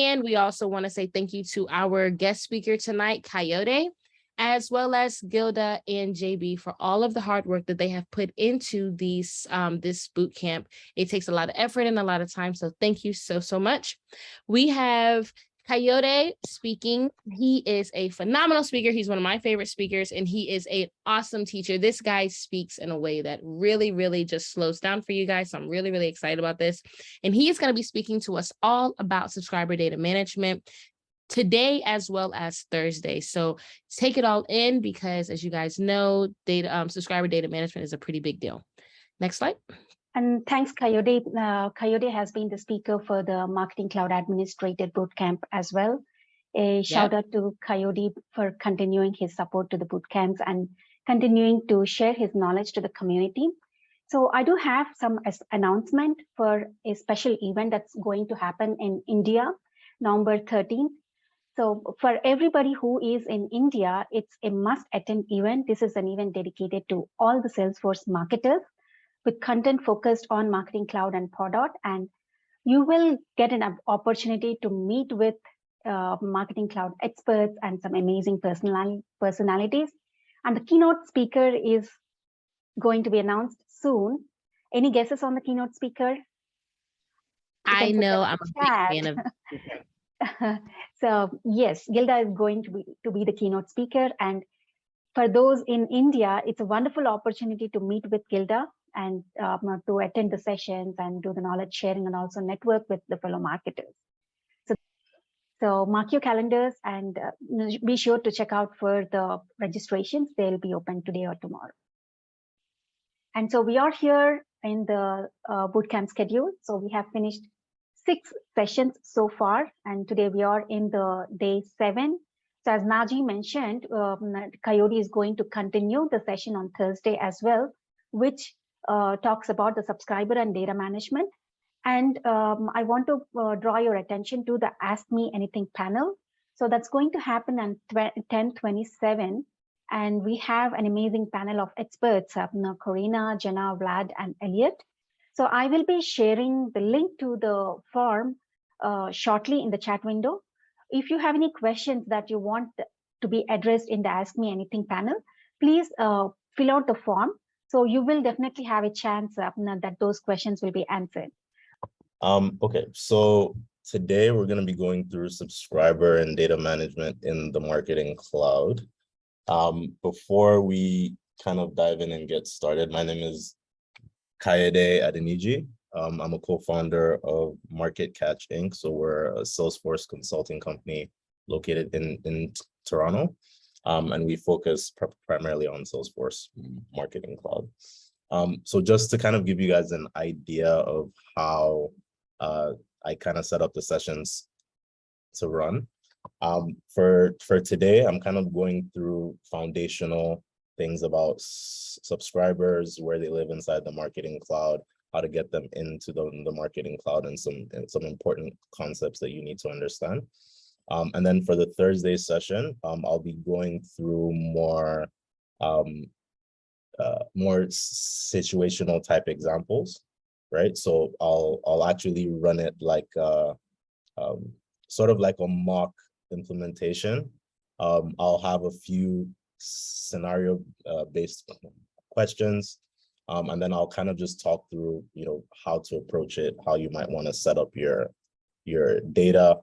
And we also want to say thank you to our guest speaker tonight, Coyote, as well as Gilda and JB for all of the hard work that they have put into these this boot camp. It takes a lot of effort and a lot of time. So thank you so much. We have Coyote speaking. He is a phenomenal speaker. He's one of my favorite speakers, and he is an awesome teacher. This guy speaks in a way that really just slows down for you guys. So I'm really excited about this. And he is going to be speaking to us all about subscriber data management today as well as Thursday. So take it all in, because as you guys know, subscriber data management is a pretty big deal. Next slide. And thanks, Coyote. Coyote has been the speaker for the Marketing Cloud Administrator Bootcamp as well. A shout out to Coyote for continuing his support to the bootcamps and continuing to share his knowledge to the community. So I do have some announcement for a special event that's going to happen in India, November 13th. So for everybody who is in India, it's a must-attend event. This is an event dedicated to all the Salesforce marketers with content focused on Marketing Cloud and Part1, and you will get an opportunity to meet with Marketing Cloud experts and some amazing personalities. And the keynote speaker is going to be announced soon. Any guesses on the keynote speaker? I know I'm a big fan of So yes, Gilda is going to be the keynote speaker. And for those in India, it's a wonderful opportunity to meet with Gilda and to attend the sessions and do the knowledge sharing and also network with the fellow marketers. So mark your calendars and be sure to check out for the registrations. They'll be open today or tomorrow. And so we are here in the bootcamp schedule. So we have finished 6 sessions so far, and today we are in the day 7. So as Naji mentioned, Coyote is going to continue the session on Thursday as well, which talks about the subscriber and data management. And I want to draw your attention to the Ask Me Anything panel. So that's going to happen on 10/27. And we have an amazing panel of experts, Corina, Jenna, Vlad, and Elliot. So I will be sharing the link to the form shortly in the chat window. If you have any questions that you want to be addressed in the Ask Me Anything panel, please fill out the form. So you will definitely have a chance that those questions will be answered. Okay, so today we're going to be going through subscriber and data management in the Marketing Cloud. Before we kind of dive in and get started, my name is Kayode Adeniji. I'm a co-founder of Market Catch Inc. So we're a Salesforce consulting company located in Toronto. And we focus primarily on Salesforce Marketing Cloud. So just to kind of give you guys an idea of how I kind of set up the sessions to run. For today, I'm kind of going through foundational things about subscribers, where they live inside the Marketing Cloud, how to get them into the Marketing Cloud, and some important concepts that you need to understand. And then for the Thursday session, I'll be going through more situational type examples, right? So I'll actually run it like sort of like a mock implementation. I'll have a few scenario based questions, and then I'll kind of just talk through, how to approach it, how you might want to set up your data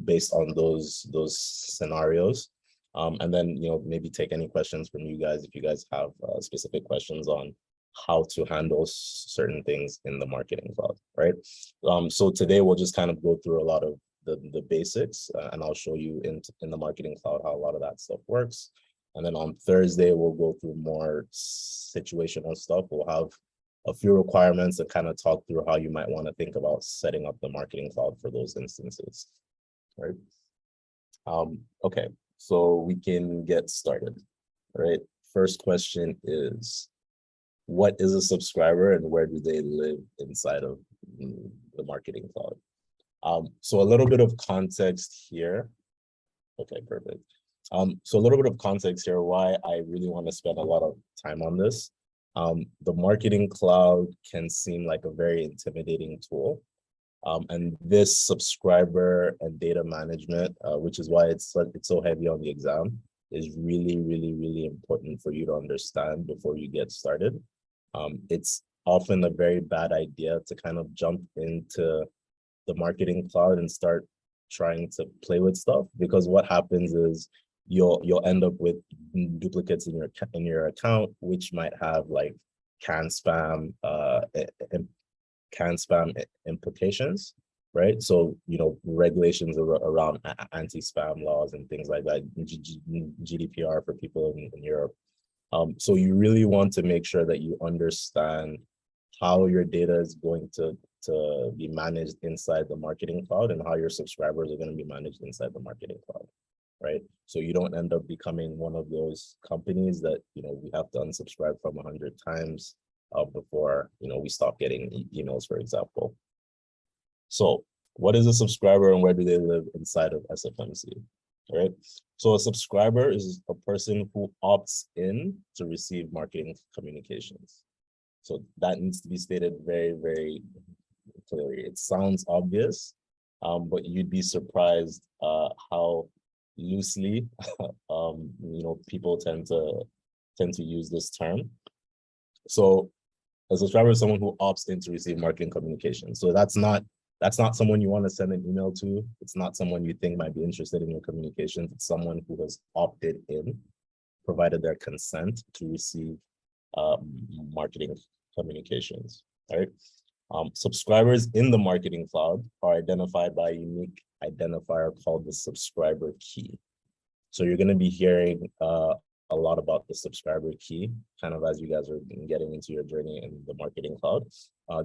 based on those scenarios, and then maybe take any questions from you guys if you guys have specific questions on how to handle certain things in the Marketing Cloud, right? So today we'll just kind of go through a lot of the basics, and I'll show you in the Marketing Cloud how a lot of that stuff works. And then on Thursday, we'll go through more situational stuff. We'll have a few requirements and kind of talk through how you might want to think about setting up the Marketing Cloud for those instances, right? Okay, so we can get started, right? First question is, what is a subscriber and where do they live inside of the Marketing Cloud? So a little bit of context here. Okay, perfect. So a little bit of context here, why I really want to spend a lot of time on this. The Marketing Cloud can seem like a very intimidating tool. And this subscriber and data management, which is why it's so heavy on the exam, is really, really, really important for you to understand before you get started. It's often a very bad idea to kind of jump into the marketing cloud and start trying to play with stuff, because what happens is you'll end up with duplicates in your account, which might have like can spam implications, right? So, regulations around anti-spam laws and things like that, GDPR for people in Europe. So you really want to make sure that you understand how your data is going to be managed inside the marketing cloud and how your subscribers are going to be managed inside the marketing cloud, right? So you don't end up becoming one of those companies that, we have to unsubscribe from 100 times before, we stop getting emails, for example. So what is a subscriber and where do they live inside of SFMC, right? So a subscriber is a person who opts in to receive marketing communications. So that needs to be stated very, very clearly. It sounds obvious, but you'd be surprised how loosely people tend to use this term. So a subscriber is someone who opts in to receive marketing communication. So that's not someone you want to send an email to. It's not someone you think might be interested in your communications. It's someone who has opted in, provided their consent to receive marketing communications, right? Subscribers in the marketing cloud are identified by a unique identifier called the subscriber key. So you're going to be hearing a lot about the subscriber key, kind of as you guys are getting into your journey in the marketing cloud.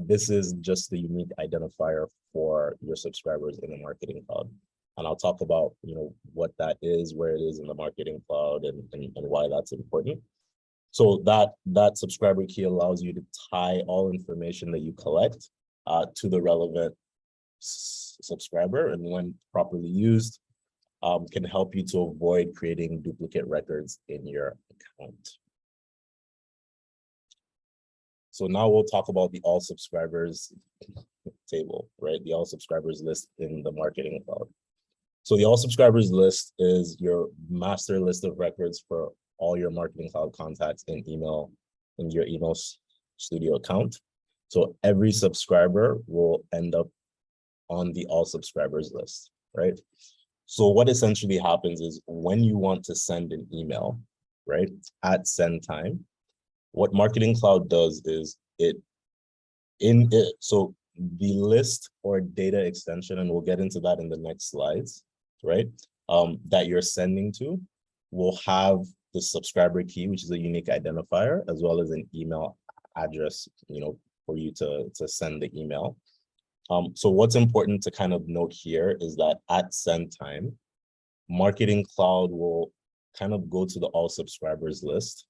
This is just the unique identifier for your subscribers in the marketing cloud. And I'll talk about, what that is, where it is in the marketing cloud, and why that's important. So that subscriber key allows you to tie all information that you collect to the relevant subscriber, and when properly used, can help you to avoid creating duplicate records in your account. So now we'll talk about the all subscribers table, right? The all subscribers list in the marketing cloud. So the all subscribers list is your master list of records for all your marketing cloud contacts in your email studio account. So every subscriber will end up on the all subscribers list, right? So what essentially happens is when you want to send an email, right, at send time, what Marketing Cloud does is so the list or data extension, and we'll get into that in the next slides, right, that you're sending to will have the subscriber key, which is a unique identifier, as well as an email address, for you to send the email. So what's important to kind of note here is that at send time, Marketing Cloud will kind of go to the all subscribers list.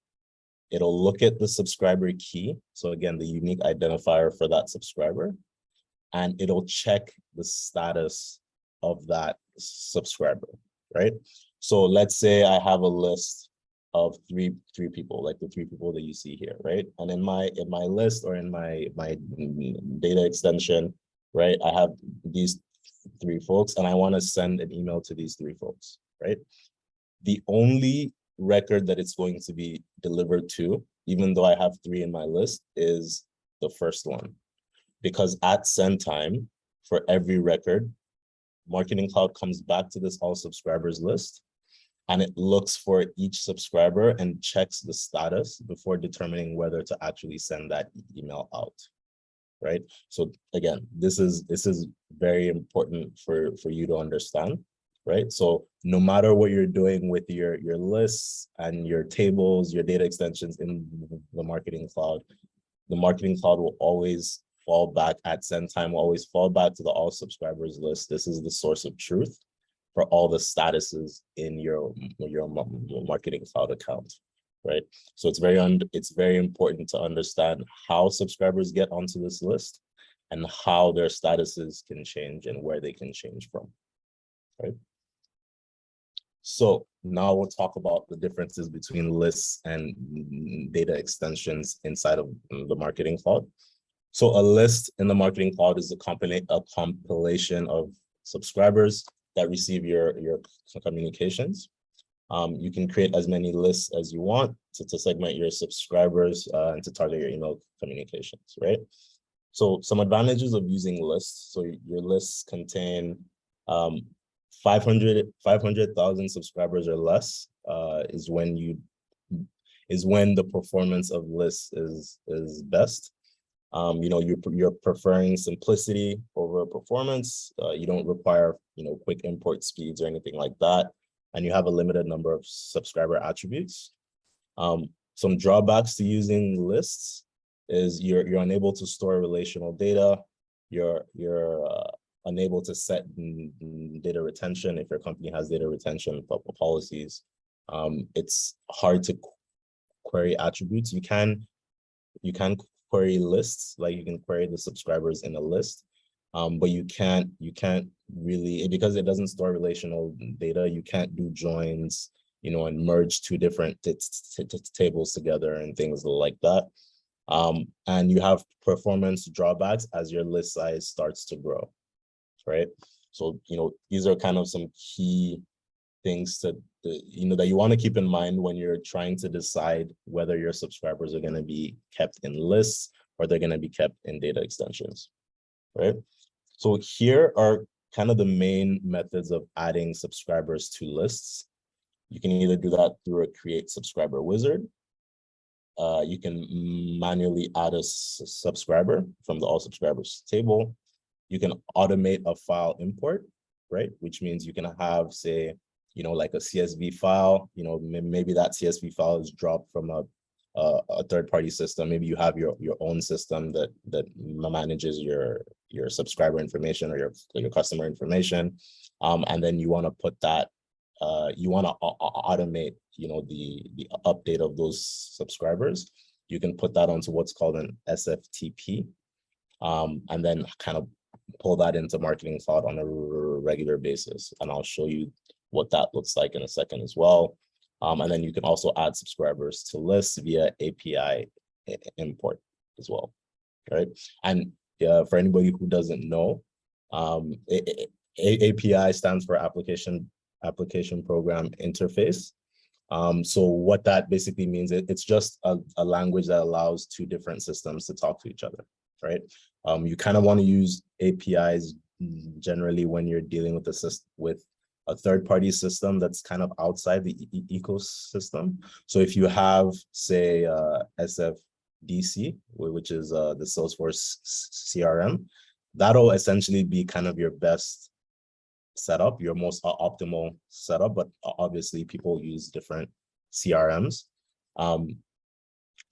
It'll look at the subscriber key. So again, the unique identifier for that subscriber, and it'll check the status of that subscriber, right? So let's say I have a list of three people, like the three people that you see here, right? And in my list, or in my data extension, right, I have these three folks, and I want to send an email to these three folks, right? The only record that it's going to be delivered to, even though I have three in my list, is the first one. Because at send time, for every record, Marketing Cloud comes back to this all subscribers list, and it looks for each subscriber and checks the status before determining whether to actually send that email out, right? So again, this is very important for you to understand, right? So no matter what you're doing with your lists and your tables, your data extensions in the Marketing Cloud, the Marketing Cloud will always fall back at send time, will always fall back to the all subscribers list. This is the source of truth for all the statuses in your Marketing Cloud account, right? So it's very important to understand how subscribers get onto this list and how their statuses can change and where they can change from, right? So now we'll talk about the differences between lists and data extensions inside of the Marketing Cloud. So a list in the Marketing Cloud is a compilation of subscribers that receive your communications. You can create as many lists as you want to segment your subscribers and to target your email communications, right? So some advantages of using lists. So your lists contain 500,000 subscribers or less is when the performance of lists is best. You're preferring simplicity over performance. You don't require quick import speeds or anything like that, and you have a limited number of subscriber attributes. Some drawbacks to using lists is you're unable to store relational data. You're unable to set data retention if your company has data retention policies. It's hard to query attributes. You can query lists, like you can query the subscribers in a list, but you can't really, because it doesn't store relational data, you can't do joins, and merge two different tables together and things like that. And you have performance drawbacks as your list size starts to grow, right? So, these are kind of some key things that you want to keep in mind when you're trying to decide whether your subscribers are going to be kept in lists or they're going to be kept in data extensions, right? So here are kind of the main methods of adding subscribers to lists. You can either do that through a create subscriber wizard. You can manually add a subscriber from the all subscribers table. You can automate a file import, right? Which means you can have, say, like a CSV file, maybe that CSV file is dropped from a third-party system. Maybe you have your own system that manages your subscriber information or your customer information, and then you want to put that, you want to automate, the update of those subscribers. You can put that onto what's called an SFTP, and then kind of pull that into Marketing Cloud on a regular basis. And I'll show you what that looks like in a second as well. And then you can also add subscribers to lists via API import as well, right? And for anybody who doesn't know, API stands for Application Program Interface. So what that basically means, it's just a language that allows two different systems to talk to each other, right? You kind of want to use APIs generally when you're dealing with a third-party system that's kind of outside the ecosystem. So if you have, say, SFDC, which is the Salesforce CRM, that'll essentially be kind of your best setup, your most optimal setup, but obviously people use different CRMs.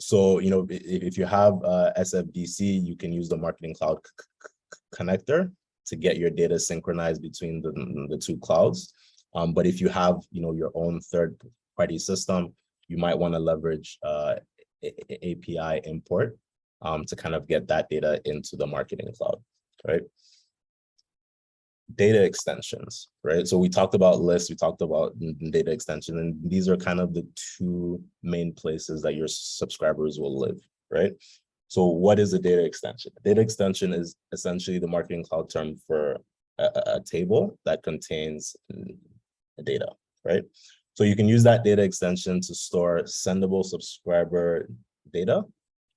So, if you have SFDC, you can use the Marketing Cloud connector to get your data synchronized between the two clouds. But if you have, your own third-party system, you might want to leverage API import to kind of get that data into the Marketing Cloud, right? Data extensions, right? So we talked about lists, we talked about data extension, and these are kind of the two main places that your subscribers will live, right? So what is a data extension? A data extension is essentially the Marketing Cloud term for a table that contains data, right? So you can use that data extension to store sendable subscriber data,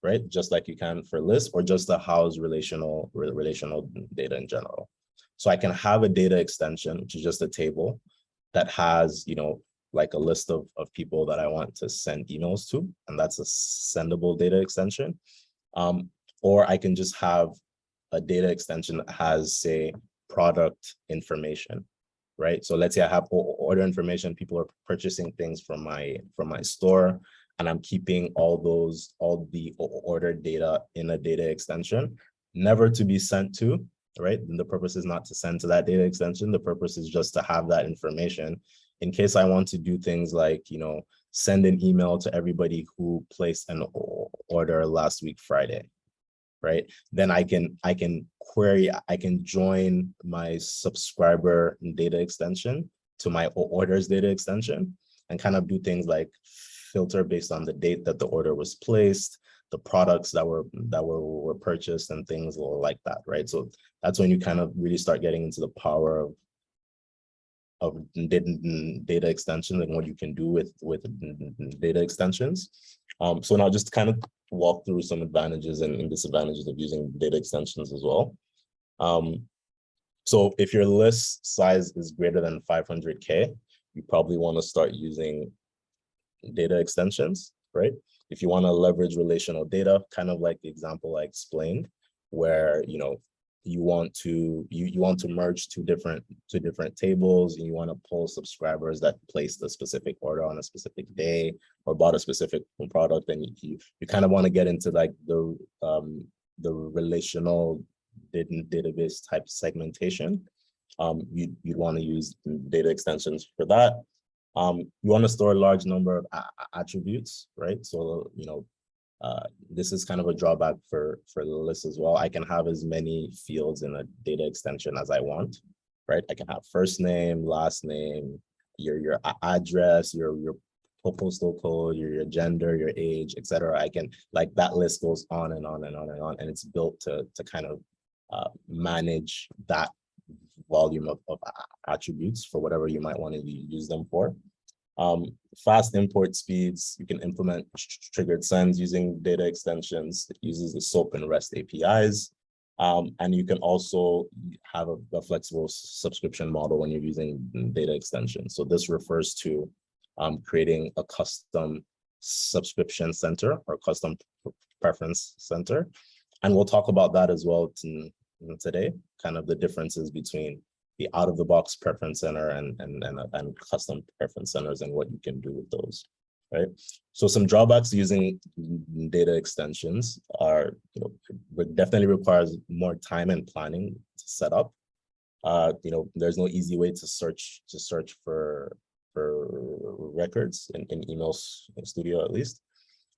right? Just like you can for lists, or just to house relational data in general. So I can have a data extension, which is just a table that has, like a list of people that I want to send emails to, and that's a sendable data extension. Or I can just have a data extension that has, say, product information, right? So let's say I have order information, people are purchasing things from my store, and I'm keeping all the order data in a data extension, never to be sent to, right? And the purpose is not to send to that data extension. The purpose is just to have that information in case I want to do things like, send an email to everybody who placed an order last week, Friday, right? Then I can query, I can join my subscriber data extension to my orders data extension and kind of do things like filter based on the date that the order was placed, the products that were purchased and things like that, right? So that's when you kind of really start getting into the power of data extensions and what you can do with data extensions. So now just kind of walk through some advantages and disadvantages of using data extensions as well. So if your list size is greater than 500K, you probably want to start using data extensions, right? If you want to leverage relational data, kind of like the example I explained, where you want to merge two different tables, and you want to pull subscribers that placed a specific order on a specific day or bought a specific product, and you kind of want to get into like the relational database type segmentation. You'd want to use data extensions for that. You want to store a large number of attributes, right? So this is kind of a drawback for the list as well. I can have as many fields in a data extension as I want, right? I can have first name, last name, your address, your postal code, your gender, your age, etc. I can, like, that list goes on and on and on and on, and it's built to kind of manage that volume of attributes for whatever you might want to use them for. Fast import speeds, you can implement triggered sends using data extensions. It uses the SOAP and REST APIs. And you can also have a flexible subscription model when you're using data extensions. So this refers to creating a custom subscription center or custom preference center. And we'll talk about that as well today, kind of the differences between the out-of-the-box preference center and custom preference centers and what you can do with those, right? So some drawbacks using data extensions are, it definitely requires more time and planning to set up. There's no easy way to search for records in Email Studio, at least.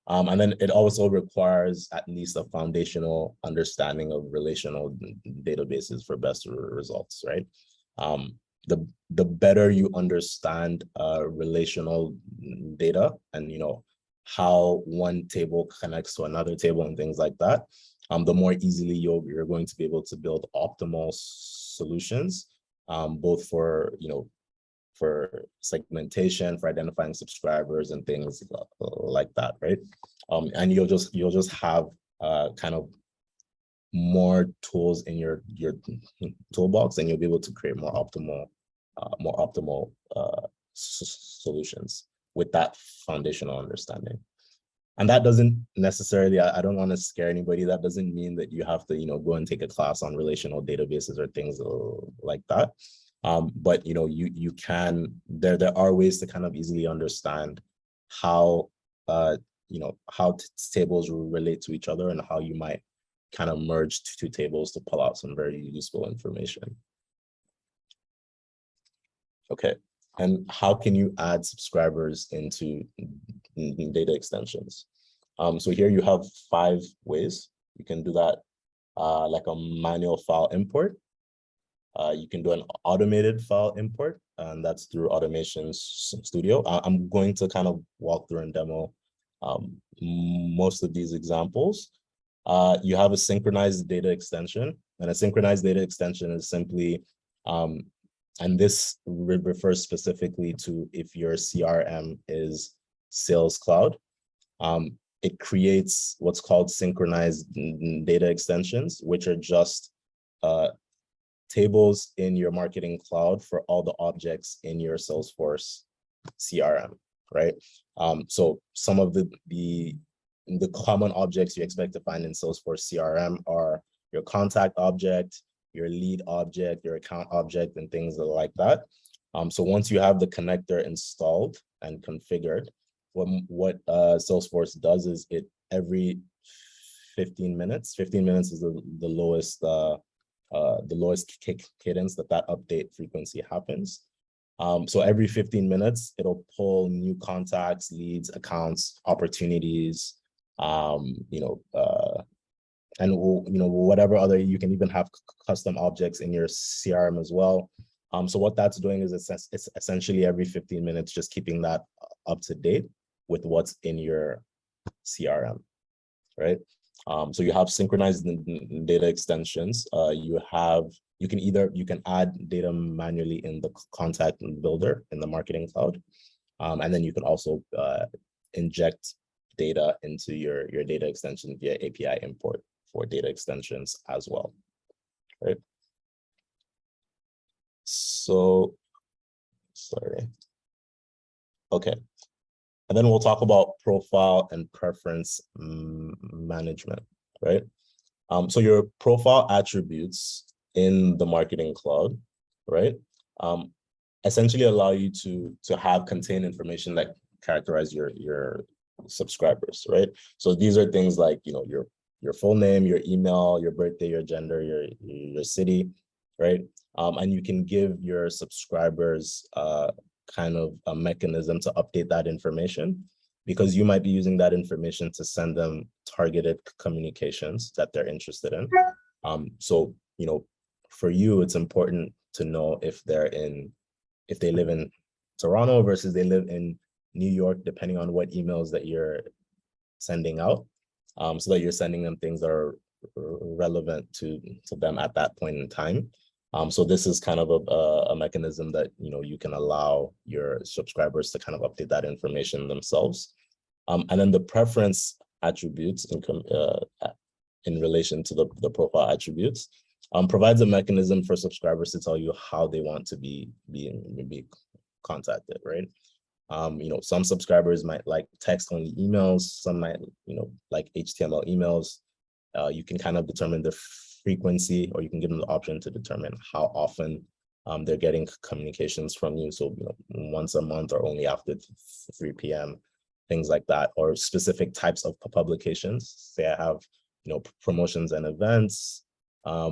And then it also requires at least a foundational understanding of relational databases for best results, right? The better you understand relational data and how one table connects to another table and things like that, the more easily you're going to be able to build optimal solutions, both for segmentation, for identifying subscribers and things like that, right? And you'll just have kind of more tools in your toolbox, and you'll be able to create more optimal solutions with that foundational understanding. And that doesn't necessarily, I don't want to scare anybody, that doesn't mean that you have to go and take a class on relational databases or things like that. But you can, there are ways to kind of easily understand how how tables relate to each other and how you might kind of merge two tables to pull out some very useful information. Okay, and how can you add subscribers into data extensions? So here you have 5 ways. You can do that like a manual file import. You can do an automated file import, and that's through Automation Studio. I'm going to kind of walk through and demo most of these examples. You have a synchronized data extension, and a synchronized data extension is simply, and this refers specifically to if your CRM is Sales Cloud. It creates what's called synchronized data extensions, which are just tables in your marketing cloud for all the objects in your Salesforce CRM, right? So some of the common objects you expect to find in Salesforce CRM are your contact object, your lead object, your account object, and things like that. So once you have the connector installed and configured, what Salesforce does is it every 15 minutes is the lowest cadence that update frequency happens. So every 15 minutes, it'll pull new contacts, leads, accounts, opportunities, and whatever other, you can even have custom objects in your CRM as well. So what that's doing is it's essentially every 15 minutes, just keeping that up to date with what's in your CRM. right? So you have synchronized data extensions. You can add data manually in the contact builder in the Marketing Cloud. And then you can also inject data into your data extension via API import for data extensions as well, right? So, sorry. Okay. And then we'll talk about profile and preference management, right? So your profile attributes in the Marketing Cloud, right? Essentially allow you to contain information that characterize your subscribers, right? So these are things like, your full name, your email, your birthday, your gender, your city, right? And you can give your subscribers kind of a mechanism to update that information, because you might be using that information to send them targeted communications that they're interested in. So, for you, it's important to know if they live in Toronto versus they live in New York, depending on what emails that you're sending out, so that you're sending them things that are relevant to them at that point in time. So this is kind of a mechanism that you can allow your subscribers to kind of update that information themselves. And then the preference attributes in relation to the profile attributes provides a mechanism for subscribers to tell you how they want to be contacted, right? Some subscribers might like text-only emails, some might like HTML emails. You can kind of determine the frequency, or you can give them the option to determine how often they're getting communications from you. So once a month or only after 3 p.m., things like that, or specific types of publications. Say I have promotions and events. I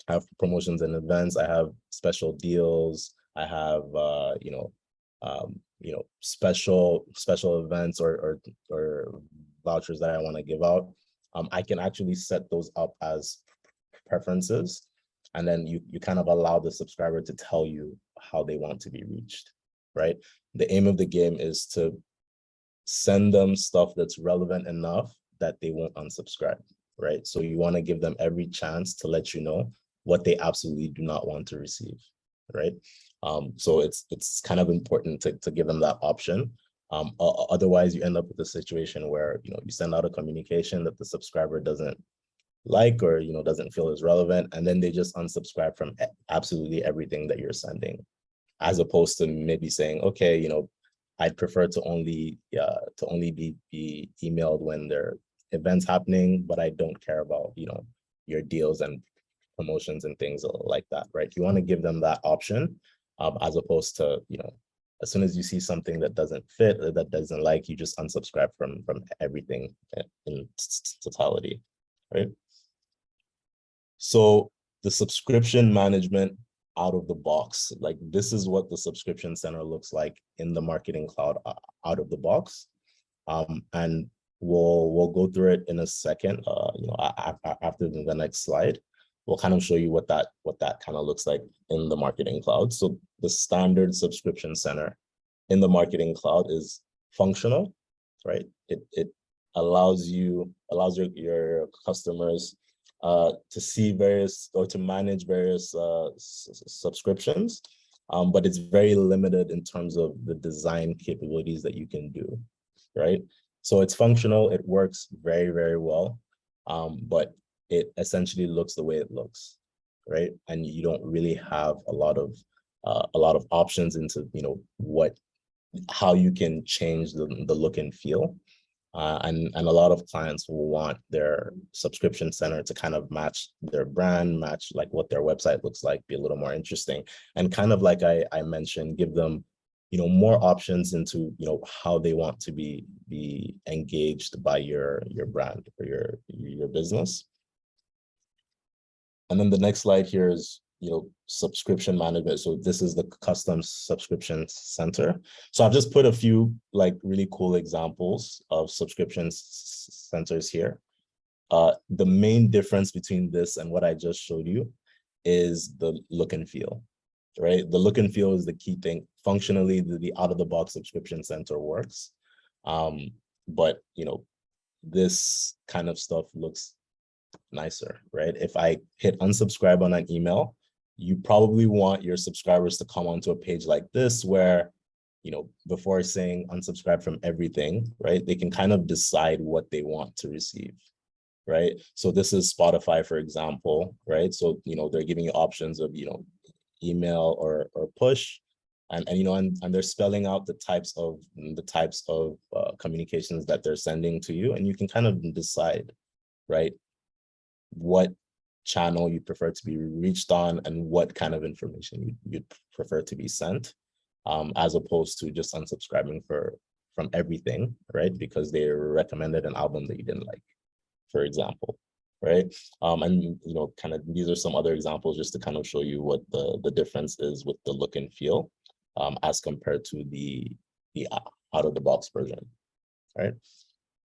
have promotions and events. I have special deals. I have special events or vouchers that I want to give out. I can actually set those up as preferences, and then you kind of allow the subscriber to tell you how they want to be reached, right? The aim of the game is to send them stuff that's relevant enough that they won't unsubscribe, right? So you want to give them every chance to let you know what they absolutely do not want to receive, right? So it's kind of important to give them that option. Otherwise, you end up with a situation where you send out a communication that the subscriber doesn't like, or doesn't feel is relevant, and then they just unsubscribe from absolutely everything that you're sending, as opposed to maybe saying, okay, I'd prefer to only be emailed when there are events happening, but I don't care about your deals and promotions and things like that, right? You want to give them that option, as opposed to as soon as you see something that doesn't fit or that doesn't like, you just unsubscribe from everything in totality, right? So the subscription management out of the box, like this is what the subscription center looks like in the Marketing Cloud out of the box. And we'll go through it in a second. After the next slide, we'll kind of show you what that kind of looks like in the Marketing Cloud. So the standard subscription center in the Marketing Cloud is functional, right? It allows your customers to see various, or to manage various subscriptions, but it's very limited in terms of the design capabilities that you can do, right? So it's functional, it works very, very well, but it essentially looks the way it looks, right? And you don't really have a lot of options into how you can change the look and feel. And a lot of clients will want their subscription center to kind of match their brand, match like what their website looks like, be a little more interesting, and kind of like I mentioned, give them more options into how they want to be engaged by your brand or your business. And then the next slide here is subscription management. So this is the custom subscription center. So I've just put a few like really cool examples of subscription centers here. The main difference between this and what I just showed you is the look and feel, right? The look and feel is the key thing. Functionally, the out of the box subscription center works, but this kind of stuff looks nicer, right? If I hit unsubscribe on an email, you probably want your subscribers to come onto a page like this where, you know, before saying unsubscribe from everything, right, they can kind of decide what they want to receive, right? So this is Spotify, for example, right? So, you know, they're giving you options of, you know, email or push, and you know, and they're spelling out the types of communications that they're sending to you, and you can kind of decide, right, what channel you prefer to be reached on and what kind of information you'd prefer to be sent, as opposed to just unsubscribing from everything, right? Because they recommended an album that you didn't like, for example, right? And you know, kind of these are some other examples just to kind of show you what the difference is with the look and feel, as compared to the out of the box version, right?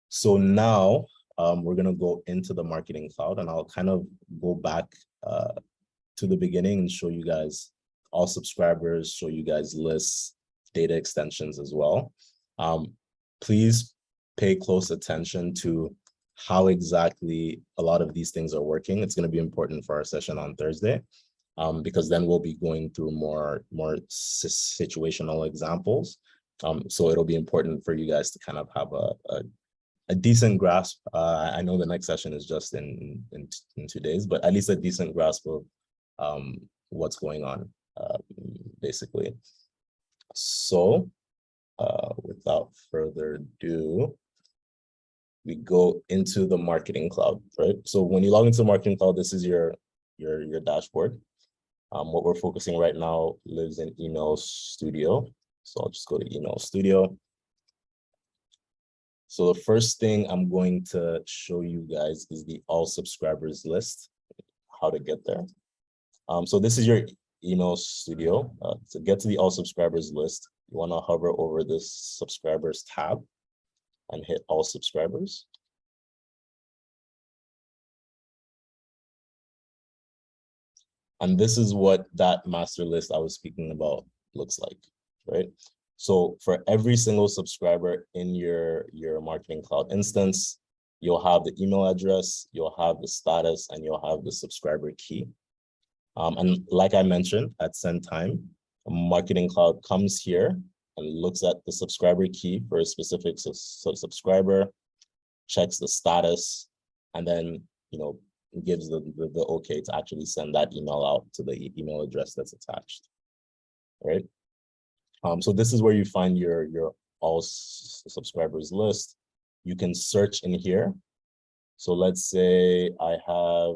So now we're gonna go into the marketing cloud, and I'll kind of go back to the beginning and show you guys all subscribers, show you guys lists, data extensions as well. Please pay close attention to how exactly a lot of these things are working. It's going to be important for our session on Thursday, because then we'll be going through more situational examples. So it'll be important for you guys to kind of have a decent grasp. I know the next session is just in 2 days, but at least a decent grasp of what's going on, basically. So without further ado, we go into the marketing cloud, right? So when you log into the marketing cloud, this is your dashboard. What we're focusing right now lives in Email Studio. So I'll just go to Email Studio. So the first thing I'm going to show you guys is the all subscribers list, how to get there. So this is your Email Studio. To get to the all subscribers list, you want to hover over this subscribers tab and hit all subscribers. And this is what that master list I was speaking about looks like, right? So for every single subscriber in your marketing cloud instance, you'll have the email address, you'll have the status, and you'll have the subscriber key. And like I mentioned, at send time, a marketing cloud comes here and looks at the subscriber key for a specific subscriber, checks the status, and then, you know, gives the okay to actually send that email out to the email address that's attached, right? So this is where you find your all subscribers list. You can search in here. So let's say I have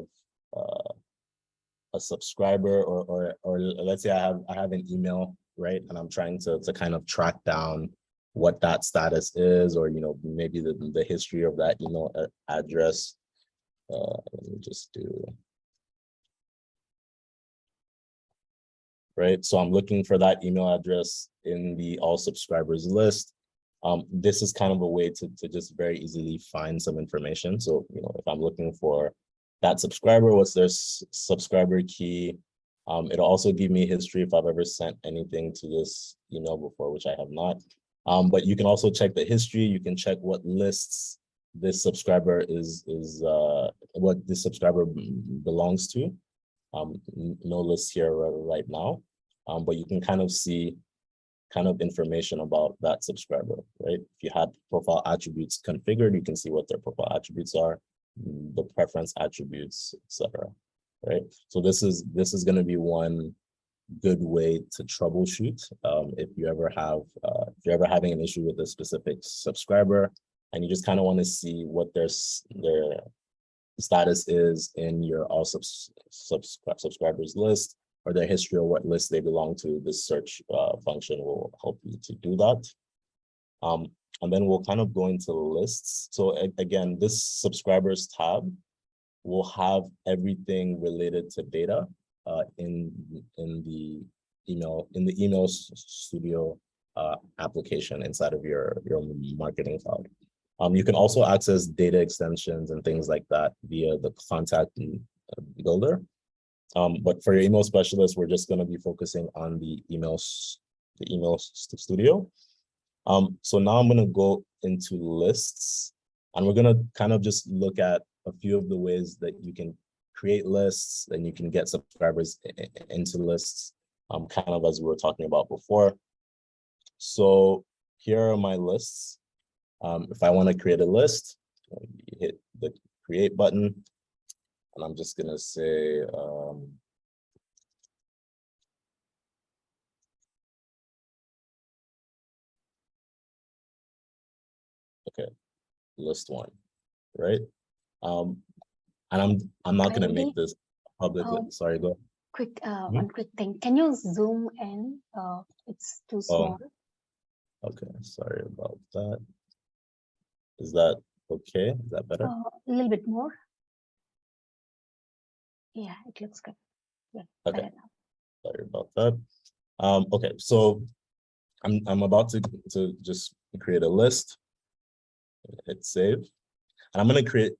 a subscriber, or let's say I have an email, right? And I'm trying to kind of track down what that status is, or, you know, maybe the history of that email address. Let me just do, right? So I'm looking for that email address in the all subscribers list. This is kind of a way to just very easily find some information. So, you know, if I'm looking for that subscriber, what's their subscriber key? It'll also give me history if I've ever sent anything to this email before, which I have not. But you can also check the history. You can check what lists this subscriber what this subscriber belongs to. No list here right now, but you can kind of see information about that subscriber, right? If you had profile attributes configured, you can see what their profile attributes are, the preference attributes, etc. Right? So this is going to be one good way to troubleshoot if you're ever having an issue with a specific subscriber and you just kind of want to see what their status is in your all subscribers list, or their history, or what list they belong to. This search function will help you to do that. And then we'll kind of go into lists. So again, this subscribers tab will have everything related to data in the email studio application inside of your marketing cloud. You can also access data extensions and things like that via the contact builder. But for your email specialist, we're just going to be focusing on the email studio. So now I'm going to go into lists, And we're going to kind of just look at a few of the ways that you can create lists and you can get subscribers into lists, kind of as we were talking about before. So here are my lists. If I want to create a list, you hit the create button, and I'm just going to say, okay, list one, right? And I'm not going to make this publicly. Sorry, go. Quick, one quick thing. Can you zoom in? It's too small. Okay, sorry about that. Is that okay? Is that better? A little bit more. Yeah, it looks good. Yeah, okay. Sorry about that. Okay, so I'm about to just create a list. Hit save. And I'm going to create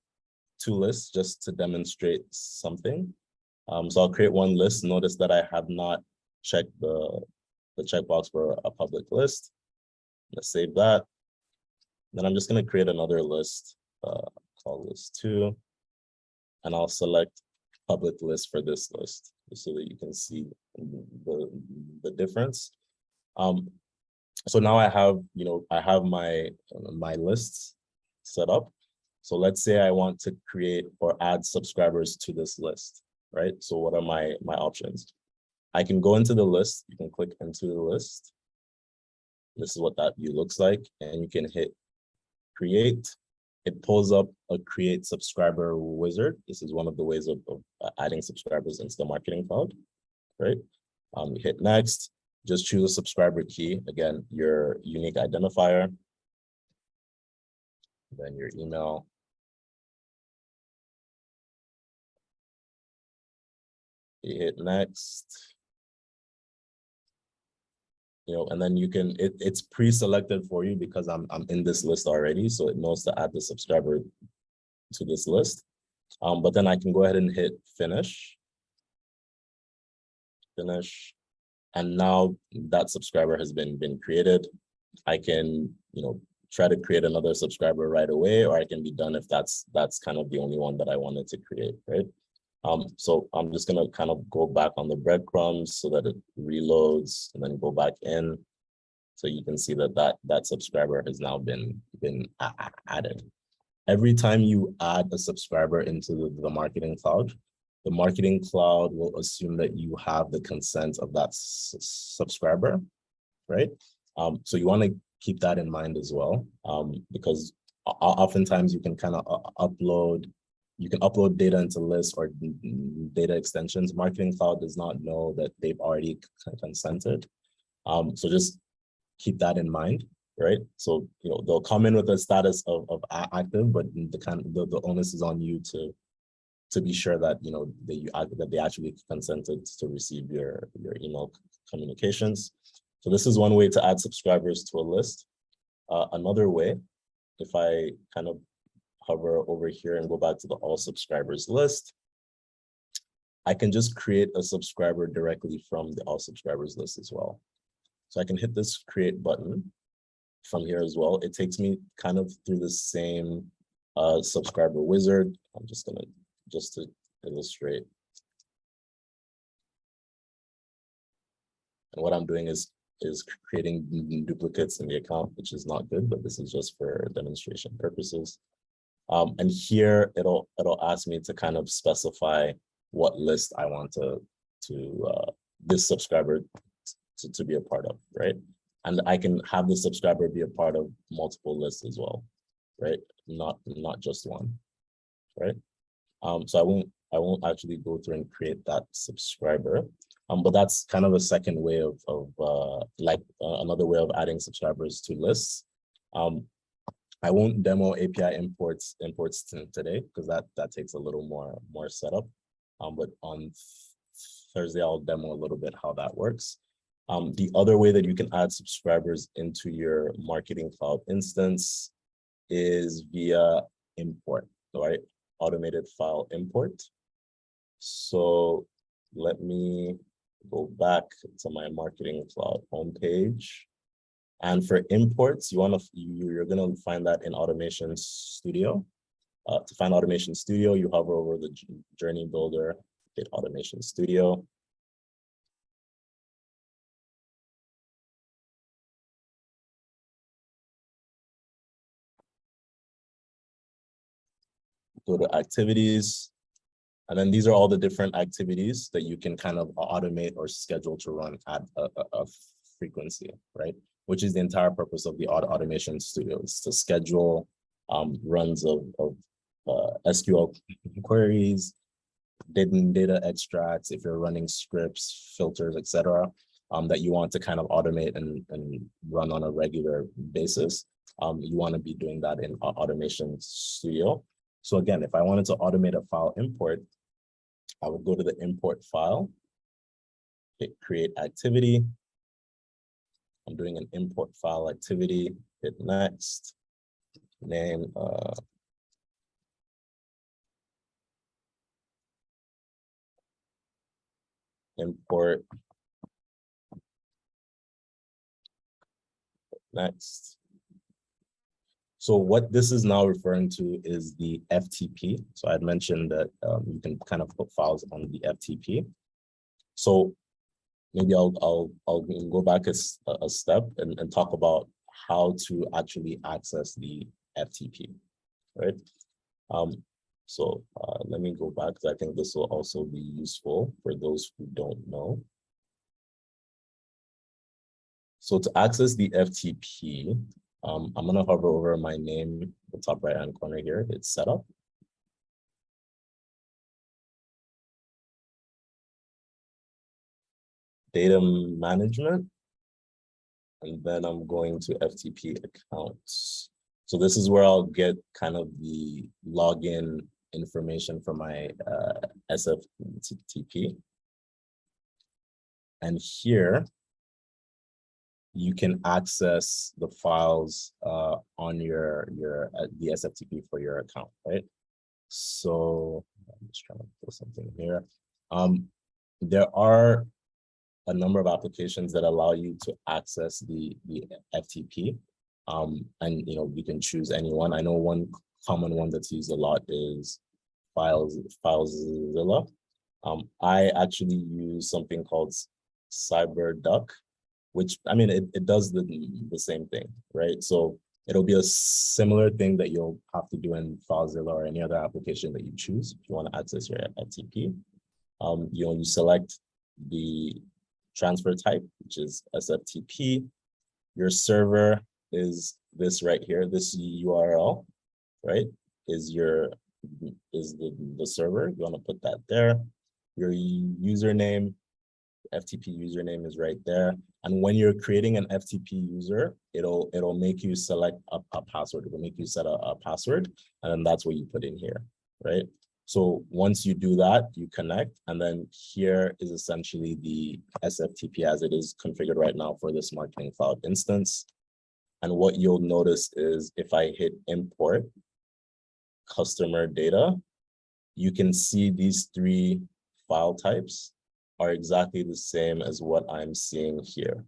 2 lists just to demonstrate something. So I'll create one list. Notice that I have not checked the checkbox for a public list. Let's save that. Then I'm just going to create another list, call list 2, and I'll select public list for this list so that you can see the difference. So now I have, I have my lists set up. So let's say I want to create or add subscribers to this list, right? So what are my options? I can go into the list. You can click into the list. This is what that view looks like, and you can hit create. It pulls up a create subscriber wizard. This is one of the ways of adding subscribers into the marketing cloud, right? You hit next, just choose a subscriber key. Again, your unique identifier, then your email. You hit next. And then you can, it's pre-selected for you because I'm in this list already. So it knows to add the subscriber to this list. But then I can go ahead and hit finish. Finish. And now that subscriber has been created. I can, try to create another subscriber right away, or I can be done if that's kind of the only one that I wanted to create, right? So I'm just gonna kind of go back on the breadcrumbs so that it reloads and then go back in. So you can see that subscriber has now been added. Every time you add a subscriber into the marketing cloud, the marketing cloud will assume that you have the consent of that subscriber, right? So you want to keep that in mind as well, because oftentimes you can kind of upload data into lists or data extensions. Marketing Cloud does not know that they've already consented. So just keep that in mind, right? So, they'll come in with a status of active, but the onus is on you to be sure that, that they actually consented to receive your email communications. So this is one way to add subscribers to a list. Another way, if I kind of hover over here and go back to the all subscribers list, I can just create a subscriber directly from the all subscribers list as well. So I can hit this create button from here as well. It takes me kind of through the same subscriber wizard. I'm just gonna, just to illustrate. And what I'm doing is creating duplicates in the account, which is not good, but this is just for demonstration purposes. And here it'll ask me to kind of specify what list I want this subscriber to be a part of, right? And I can have the subscriber be a part of multiple lists as well, right? Not just one, right? So I won't actually go through and create that subscriber. But that's kind of a second way of another way of adding subscribers to lists. I won't demo API imports today because that takes a little more setup. But on Thursday, I'll demo a little bit how that works. The other way that you can add subscribers into your marketing cloud instance is via import, right? Automated file import. So let me go back to my marketing cloud homepage. And for imports, you're gonna find that in Automation Studio. To find Automation Studio, you hover over the journey builder, hit Automation Studio. Go to activities. And then these are all the different activities that you can kind of automate or schedule to run at a frequency, right? Which is the entire purpose of the Automation Studio, is to schedule runs of SQL queries, data extracts, if you're running scripts, filters, etc., that you want to kind of automate and run on a regular basis. You want to be doing that in Automation Studio. So again, if I wanted to automate a file import, I would go to the import file, hit create activity. I'm doing an import file activity, hit next, name, import, next. So what this is now referring to is the FTP. So I'd mentioned that you can kind of put files on the FTP. So maybe I'll go back a step and talk about how to actually access the FTP, right? So let me go back, because I think this will also be useful for those who don't know. So to access the FTP, I'm going to hover over my name, the top right-hand corner here. It's setup. Data management. And then I'm going to FTP accounts. So this is where I'll get kind of the login information for my SFTP. And here, you can access the files on the SFTP for your account, right? So I'm just trying to put something here. There are a number of applications that allow you to access the FTP, and we can choose any one. I know one common one that's used a lot is FileZilla. I actually use something called CyberDuck, which, I mean, it does the same thing, right? So it'll be a similar thing that you'll have to do in FileZilla or any other application that you choose if you want to access your FTP. You select the transfer type, which is SFTP. Your server is this right here, this URL, right? Is the server. You want to put that there. Your username, FTP username is right there. And when you're creating an FTP user, it'll make you select a password. It'll make you set a password, and then that's what you put in here, right? So once you do that, you connect, and then here is essentially the SFTP as it is configured right now for this Marketing Cloud instance. And what you'll notice is if I hit import customer data, you can see these three file types are exactly the same as what I'm seeing here,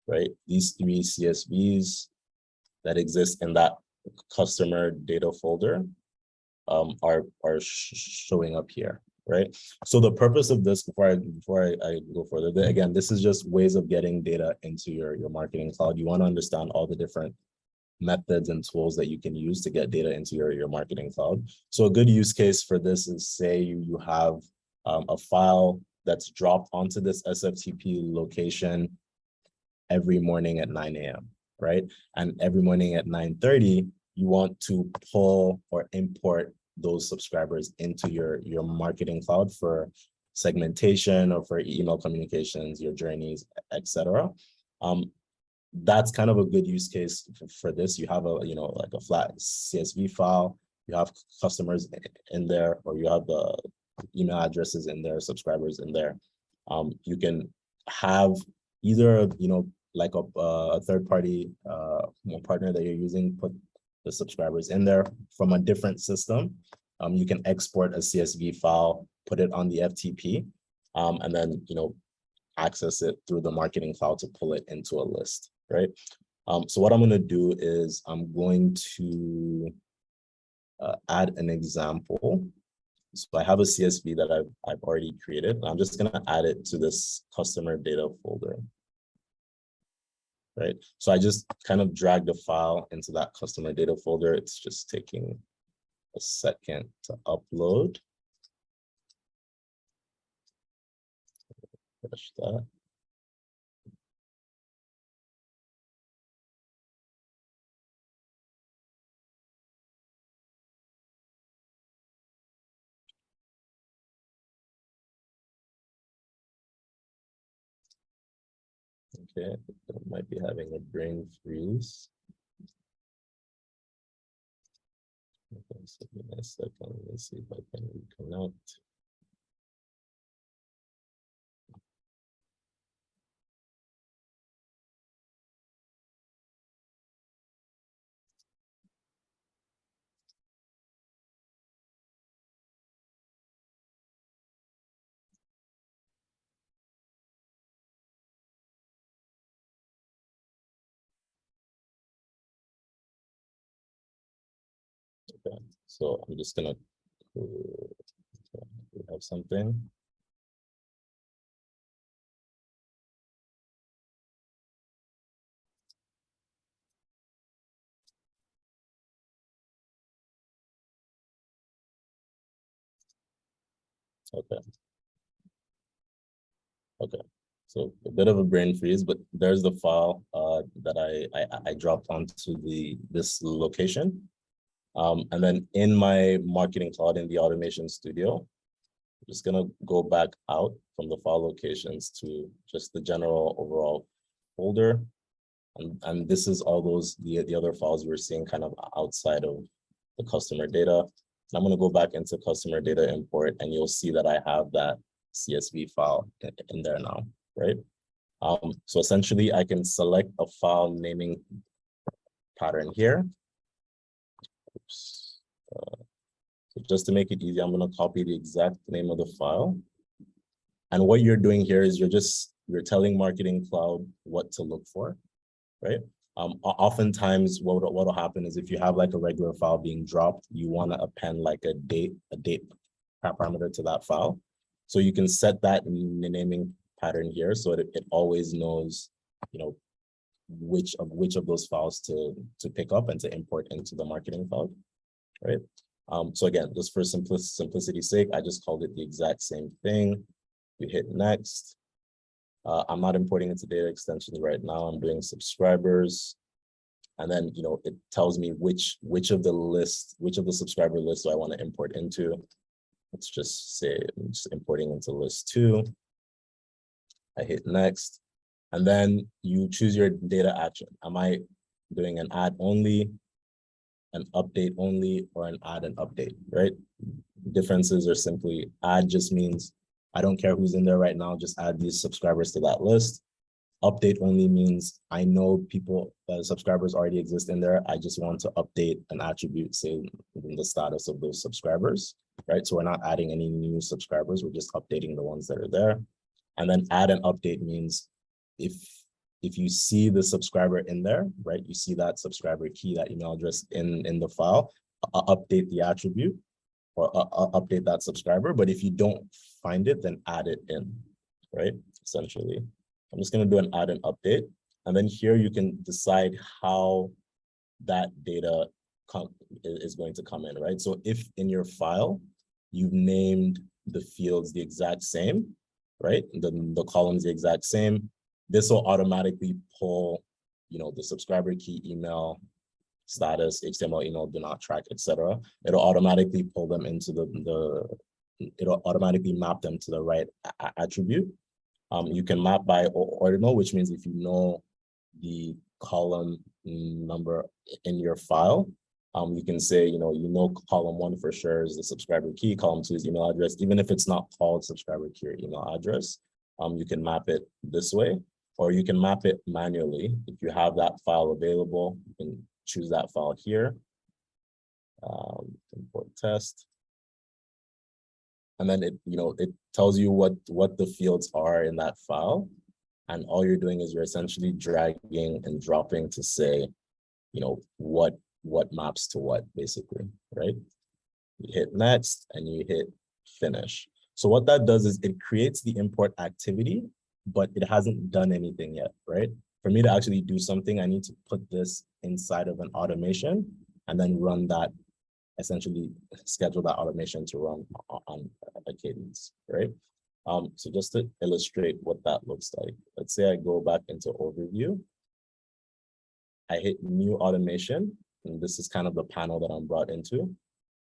right? These three CSVs that exist in that customer data folder are showing up here, right? So the purpose of this, before I go further, again, this is just ways of getting data into your Marketing Cloud. You want to understand all the different methods and tools that you can use to get data into your Marketing Cloud. So a good use case for this is, say you have a file that's dropped onto this SFTP location every morning at 9 a.m., right? And every morning at 9:30, you want to pull or import those subscribers into your Marketing Cloud for segmentation or for email communications, your journeys, etc. That's kind of a good use case for this. You have like a flat CSV file, you have customers in there, or you have the email addresses in there, subscribers in there. You can have either like a third-party partner that you're using, put the subscribers in there from a different system. You can export a CSV file, put it on the FTP, and then access it through the Marketing Cloud to pull it into a list. right? So what I'm going to do is I'm going to add an example. So I have a CSV that I've already created. I'm just going to add it to this customer data folder. Right. So I just kind of drag the file into that customer data folder. It's just taking a second to upload. Finish that. Okay, I might be having a brain freeze. Okay, so give me a second. Let me see if I can reconnect. Okay, so I'm just gonna we have something. Okay. Okay. So a bit of a brain freeze, but there's the file that I dropped onto this location. And then in my marketing cloud in the automation studio, I'm just gonna go back out from the file locations to just the general overall folder. And this is all those the other files we're seeing kind of outside of the customer data. And I'm gonna go back into customer data import, and you'll see that I have that CSV file in there now, right? So essentially I can select a file naming pattern here. Oops. So just to make it easy, I'm going to copy the exact name of the file. And what you're doing here is you're telling Marketing Cloud what to look for, right? Oftentimes what will happen is if you have like a regular file being dropped, you want to append like a date parameter to that file. So you can set that naming pattern here so that it always knows, you know, which of those files to pick up and to import into the Marketing Cloud, right? So again, just for simplicity's sake, I just called it the exact same thing. We hit next. I'm not importing into data extensions right now. I'm doing subscribers. And then, you know, it tells me which of the subscriber lists do I want to import into. Let's just say I'm just importing into list 2. I hit next. And then you choose your data action. Am I doing an add only, an update only, or an add and update, right? Differences are simply add just means I don't care who's in there right now, just add these subscribers to that list. Update only means I know people, subscribers already exist in there. I just want to update an attribute, say in the status of those subscribers, right? So we're not adding any new subscribers, we're just updating the ones that are there. And then add and update means if you see the subscriber in there, right? You see that subscriber key, that email address in the file, update the attribute or update that subscriber. But if you don't find it, then add it in, right? Essentially. I'm just going to do an add and update. And then here you can decide how that data is going to come in, right? So if in your file, you've named the fields the exact same, right? The columns the exact same, this will automatically pull, you know, the subscriber key, email, status, HTML, email, do not track, etc. It'll automatically pull them into it'll automatically map them to the right attribute. You can map by ordinal, which means if you know the column number in your file, you can say, you know, column 1 for sure is the subscriber key, column 2 is email address, even if it's not called subscriber key or email address, you can map it this way, or you can map it manually. If you have that file available, you can choose that file here, import test. And then it tells you what the fields are in that file. And all you're doing is you're essentially dragging and dropping to say, what maps to what, basically, right? You hit next and you hit finish. So what that does is it creates the import activity, but it hasn't done anything yet, right? For me to actually do something, I need to put this inside of an automation and then run that, essentially schedule that automation to run on a cadence, right? So just to illustrate what that looks like, let's say I go back into overview. I hit new automation, and this is kind of the panel that I'm brought into.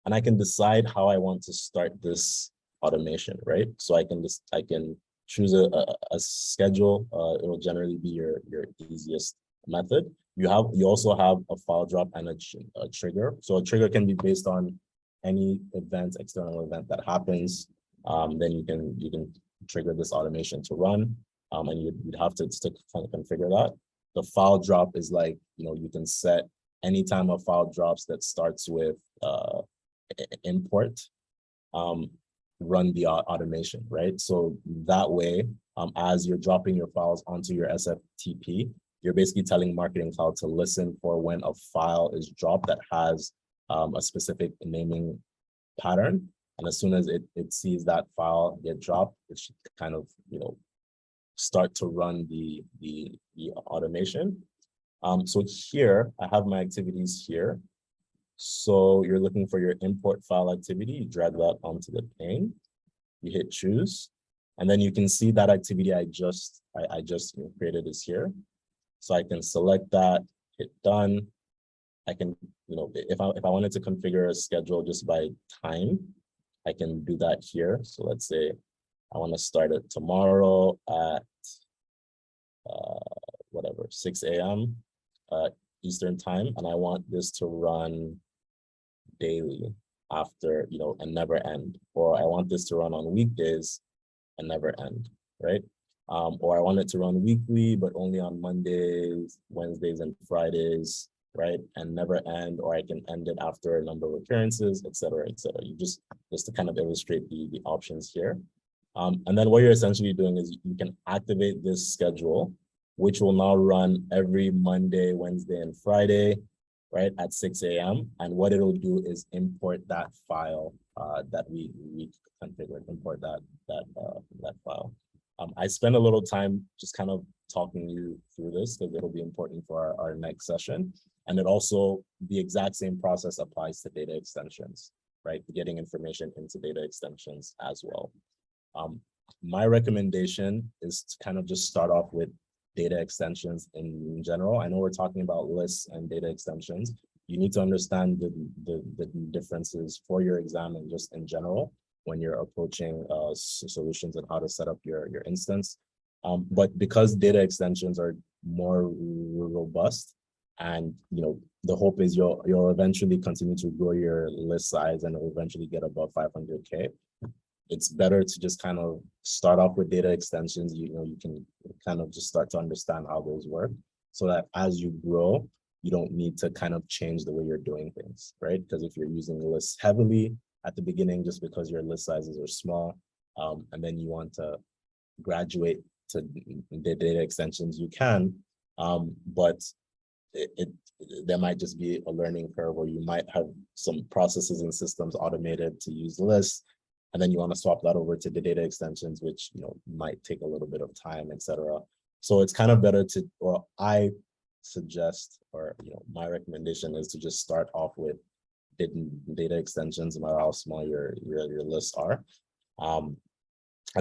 And I can decide how I want to start this automation, right? So I can choose a schedule. It'll generally be your easiest method. You also have a file drop and a trigger. So a trigger can be based on any event, external event that happens. Then you can trigger this automation to run, and you'd have to configure that. The file drop is like, you can set anytime a file drops that starts with import, run the automation, right? So that way, as you're dropping your files onto your SFTP, you're basically telling Marketing Cloud to listen for when a file is dropped that has a specific naming pattern. And as soon as it sees that file get dropped, it should kind of, start to run the automation. So here, I have my activities here. So you're looking for your import file activity, you drag that onto the pane, you hit choose, and then you can see that activity I just created is here. So I can select that, hit done. I can, if I wanted to configure a schedule just by time, I can do that here. So let's say I want to start it tomorrow at whatever, 6 a.m. Eastern time, and I want this to run daily after, and never end. Or I want this to run on weekdays and never end, right? Or I want it to run weekly, but only on Mondays, Wednesdays, and Fridays, right? And never end, or I can end it after a number of occurrences, et cetera, et cetera. You just to kind of illustrate the options here. And then what you're essentially doing is you can activate this schedule, which will now run every Monday, Wednesday, and Friday, right, at 6 a.m. And what it'll do is import that file that we configured, import that file. I spent a little time just kind of talking you through this because it'll be important for our next session. And it also, the exact same process applies to data extensions, right? Getting information into data extensions as well. My recommendation is to kind of just start off with data extensions in general. I know we're talking about lists and data extensions. You need to understand the differences for your exam and just in general when you're approaching solutions and how to set up your instance. But because data extensions are more robust, and the hope is you'll eventually continue to grow your list size and eventually get above 500K. It's better to just kind of start off with data extensions. You can kind of just start to understand how those work, so that as you grow, you don't need to kind of change the way you're doing things, right? Because if you're using lists heavily at the beginning, just because your list sizes are small, and then you want to graduate to the data extensions, you can, but there might just be a learning curve, or you might have some processes and systems automated to use lists, and then you want to swap that over to the data extensions, which might take a little bit of time, etc. So it's kind of better to, or I suggest, or my recommendation is to just start off with data extensions, no matter how small your lists are, and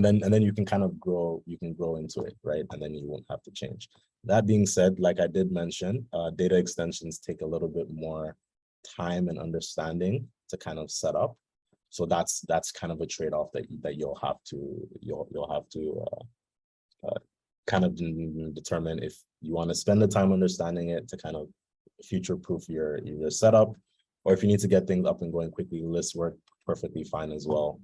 then you can kind of grow. You can grow into it, right? And then you won't have to change. That being said, like I did mention, data extensions take a little bit more time and understanding to kind of set up. So that's kind of a trade-off that you'll have to kind of determine if you want to spend the time understanding it to kind of future-proof your setup, or if you need to get things up and going quickly. Lists work perfectly fine as well.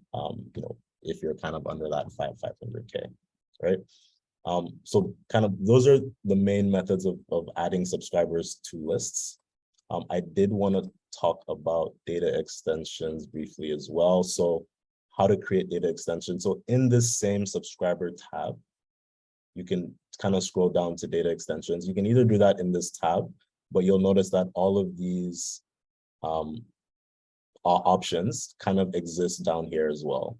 If you're kind of under that 500K, right? So kind of those are the main methods of adding subscribers to lists. I did want to talk about data extensions briefly as well. So how to create data extensions. So in this same subscriber tab, you can kind of scroll down to data extensions. You can either do that in this tab, but you'll notice that all of these options kind of exist down here as well,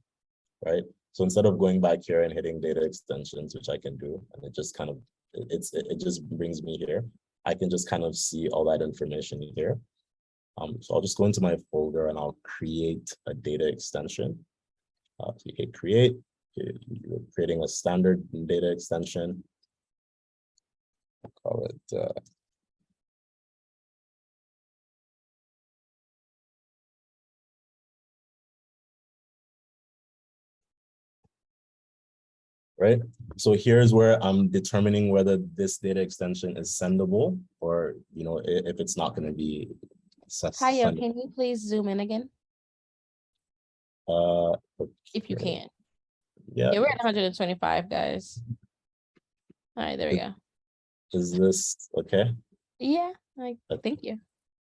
right? So instead of going back here and hitting data extensions, which I can do, and it just kind of, it just brings me here, I can just kind of see all that information here. So I'll just go into my folder and I'll create a data extension. So you hit create, you're creating a standard data extension. I'll call it right? So here's where I'm determining whether this data extension is sendable or, you know, if it's not going to be Kayo, can you please zoom in again? Okay. If you can. Yeah. Yeah, we're at 125, guys. All right, there we go. Is this okay? Yeah, thank you.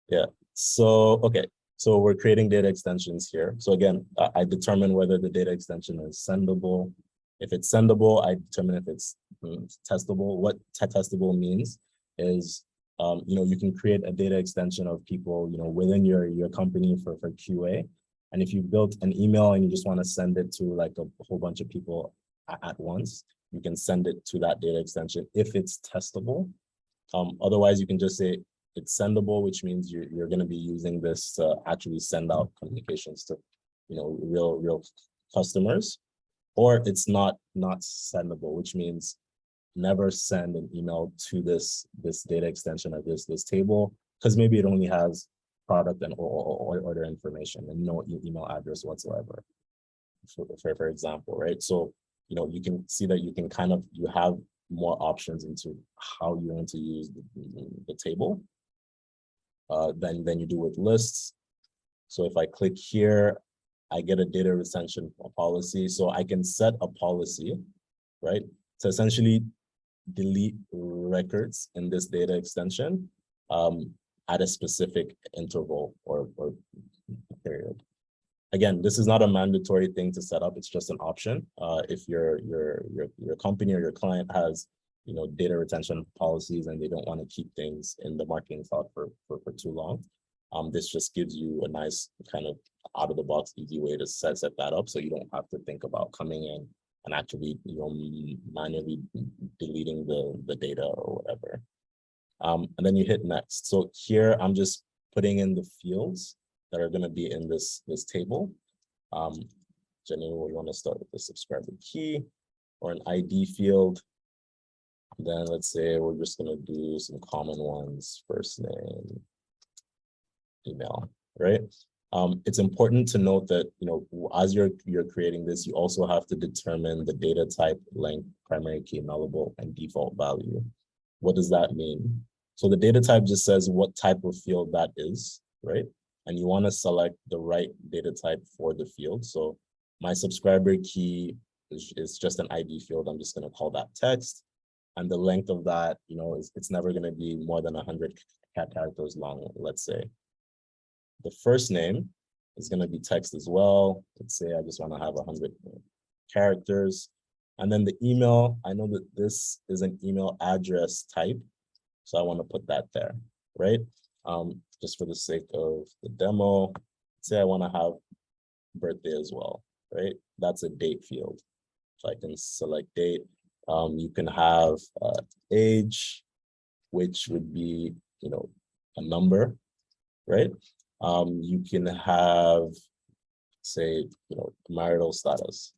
Yeah. So, okay. So we're creating data extensions here. So again, I determine whether the data extension is sendable. If it's sendable, I determine if it's testable. What testable means is, you know, you can create a data extension of people, you know, within your company for QA. And if you built an email and you just want to send it to like a whole bunch of people at once, you can send it to that data extension if it's testable. Otherwise, you can just say it's sendable, which means you're going to be using this to actually send out communications to, you know, real customers. Or it's not sendable, which means never send an email to this data extension or this table, because maybe it only has product and or order information and no email address whatsoever, for example, right? So, you know, you can see that you can kind of, you have more options into how you want to use the table than you do with lists. So if I click here, I get a data retention policy. So I can set a policy, right, to essentially delete records in this data extension at a specific interval or period. Again, this is not a mandatory thing to set up. It's just an option. If your company or your client has, you know, data retention policies and they don't want to keep things in the marketing cloud for too long, this just gives you a nice kind of out of the box, easy way to set that up. So you don't have to think about coming in and actually, you know, manually deleting the data or whatever. And then you hit next. So here I'm just putting in the fields that are going to be in this table. Generally, we want to start with the subscriber key or an ID field. Then let's say we're just going to do some common ones: first name, email, right? It's important to note that, you know, as you're creating this, you also have to determine the data type, length, primary key, nullable, and default value. What does that mean? So the data type just says what type of field that is, right? And you want to select the right data type for the field. So my subscriber key is just an ID field. I'm just going to call that text. And the length of that, you know, it's never going to be more than 100 characters long, let's say. The first name is going to be text as well. Let's say I just want to have 100 characters. And then the email, I know that this is an email address type, so I want to put that there, right? Just for the sake of the demo, say I want to have birthday as well, right? That's a date field. So I can select date. You can have age, which would be, you know, a number, right? You can have, say, you know, marital status.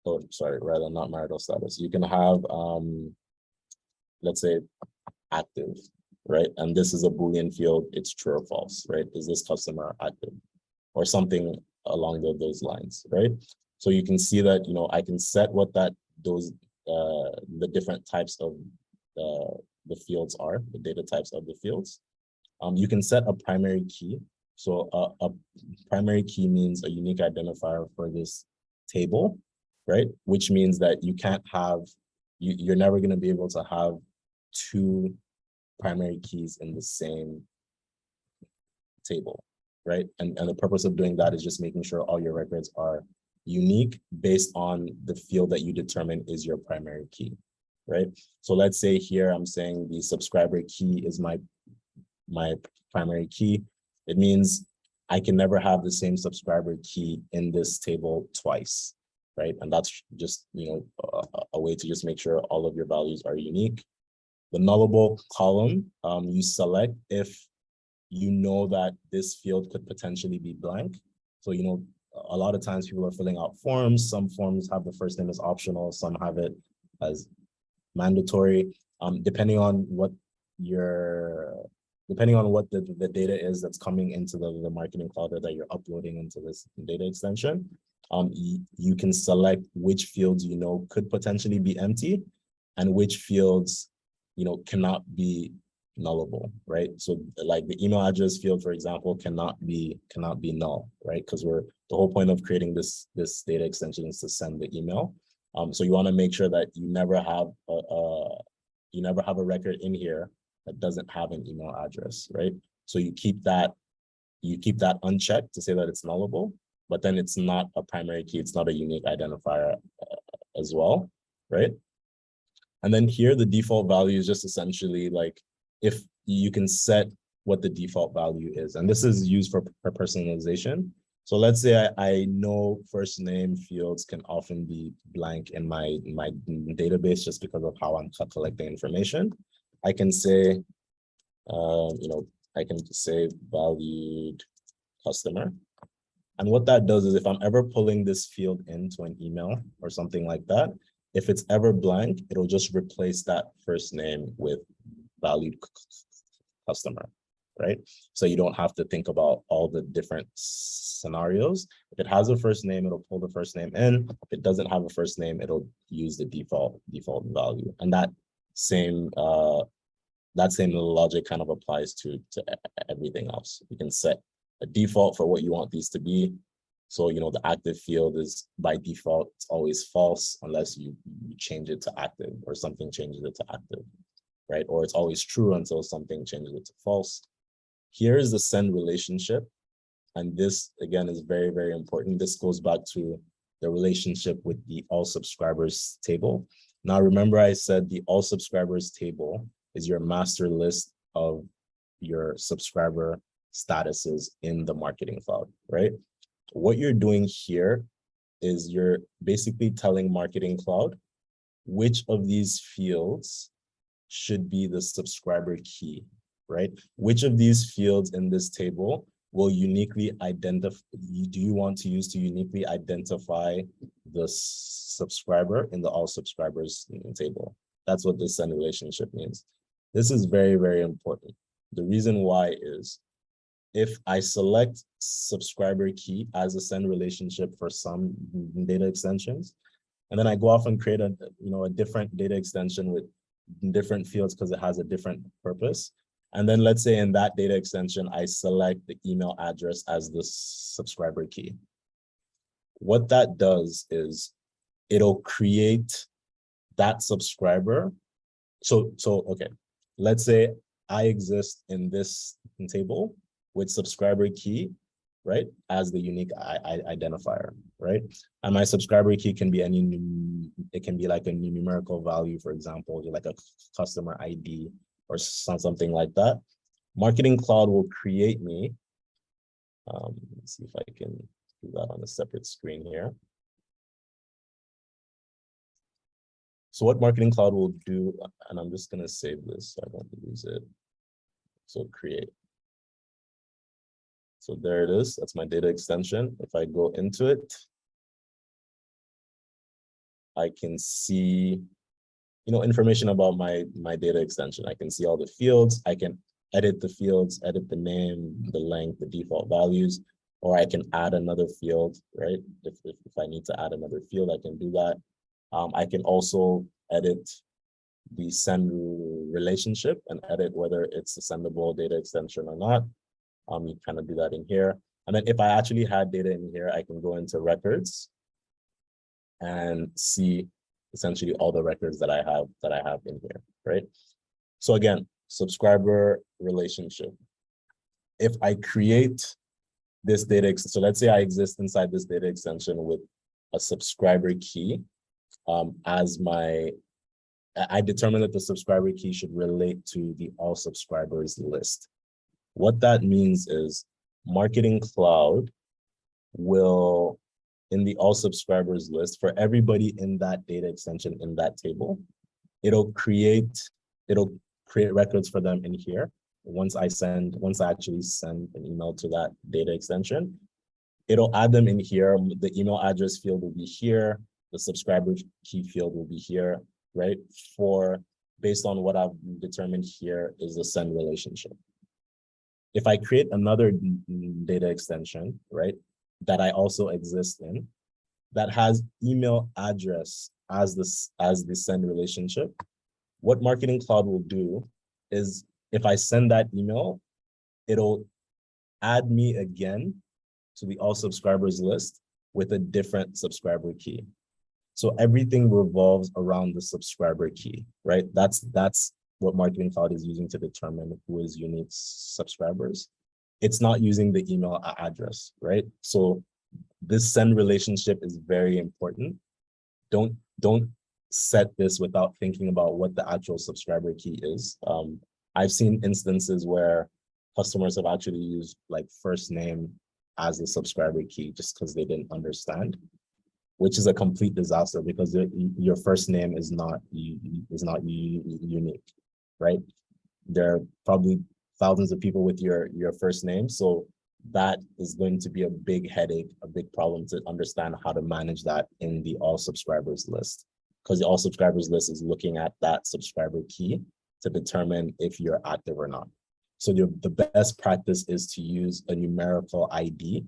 Oh, sorry, rather not marital status. You can have, let's say, active, right? And this is a Boolean field. It's true or false, right? Is this customer active or something along those lines, right? So you can see that, you know, I can set what the different types of the fields are, the data types of the fields. You can set a primary key. So a primary key means a unique identifier for this table, right? Which means that you can't have, you're never going to be able to have two primary keys in the same table, right? And the purpose of doing that is just making sure all your records are unique based on the field that you determine is your primary key, right? So let's say here I'm saying the subscriber key is my primary key. It means I can never have the same subscriber key in this table twice, right? And that's just, a way to just make sure all of your values are unique. The nullable column, you select if you know that this field could potentially be blank. So, a lot of times people are filling out forms. Some forms have the first name as optional, some have it as mandatory. Depending on what the data is that's coming into the marketing cloud that you're uploading into this data extension, you can select which fields could potentially be empty and which fields cannot be nullable, right? So like the email address field, for example, cannot be null, right? Because the whole point of creating this data extension is to send the email. So you want to make sure that you never have a record in here that doesn't have an email address, right? So you keep that unchecked to say that it's nullable, but then it's not a primary key, it's not a unique identifier as well, right? And then here, the default value is just essentially like if you can set what the default value is. And this is used for personalization. So let's say I know first name fields can often be blank in my database just because of how I'm collecting information. I can say, I can say valued customer. And what that does is if I'm ever pulling this field into an email or something like that, if it's ever blank, it'll just replace that first name with valued customer, right? So you don't have to think about all the different scenarios. If it has a first name, it'll pull the first name in. If it doesn't have a first name, it'll use the default value. And that same logic kind of applies to everything else. You can set a default for what you want these to be. So, the active field is by default, it's always false unless you change it to active or something changes it to active, right? Or it's always true until something changes it to false. Here is the send relationship. And this, again, is very, very important. This goes back to the relationship with the all subscribers table. Now, remember I said the all subscribers table is your master list of your subscriber statuses in the marketing cloud, right? What you're doing here is you're basically telling Marketing Cloud which of these fields should be the subscriber key, right? Which of these fields in this table will uniquely identify, do you want to use to uniquely identify the subscriber in the all subscribers table? That's what this send relationship means. This is very, very important. The reason why is if I select subscriber key as a send relationship for some data extensions, and then I go off and create a different data extension with different fields because it has a different purpose. And then let's say in that data extension, I select the email address as the subscriber key. What that does is it'll create that subscriber. So okay, let's say I exist in this table with subscriber key, right, as the unique identifier, right? And my subscriber key can be it can be like a numerical value, for example, like a customer ID or something like that. Marketing Cloud will create me. Let's see if I can do that on a separate screen here. So what Marketing Cloud will do, and I'm just going to save this so I don't lose it. So create. So there it is. That's my data extension. If I go into it, I can see, information about my data extension. I can see all the fields. I can edit the fields, edit the name, the length, the default values, or I can add another field, right? If I need to add another field, I can do that. I can also edit the send relationship and edit whether it's a sendable data extension or not. You kind of do that in here. And then if I actually had data in here, I can go into records and see essentially all the records that I have in here, right? So again, subscriber relationship. If I create this data, so let's say I exist inside this data extension with a subscriber key as I determined that the subscriber key should relate to the all subscribers list. What that means is Marketing Cloud will, in the all subscribers list, for everybody in that data extension in that table, it'll create records for them in here. Once I actually send an email to that data extension, it'll add them in here. The email address field will be here. The subscriber key field will be here, right? Based on what I've determined here is the send relationship. If I create another data extension, right, that I also exist in, that has email address as the send relationship, what Marketing Cloud will do is if I send that email, it'll add me again to the all subscribers list with a different subscriber key. So everything revolves around the subscriber key, right? That's what Marketing Cloud is using to determine who is unique subscribers. It's not using the email address, right? So this send relationship is very important. Don't set this without thinking about what the actual subscriber key is. I've seen instances where customers have actually used like first name as the subscriber key just because they didn't understand, which is a complete disaster because your first name is not unique, right? There are probably thousands of people with your first name, so that is going to be a big headache, a big problem to understand how to manage that in the all subscribers list, because the all subscribers list is looking at that subscriber key to determine if you're active or not. So the best practice is to use a numerical ID.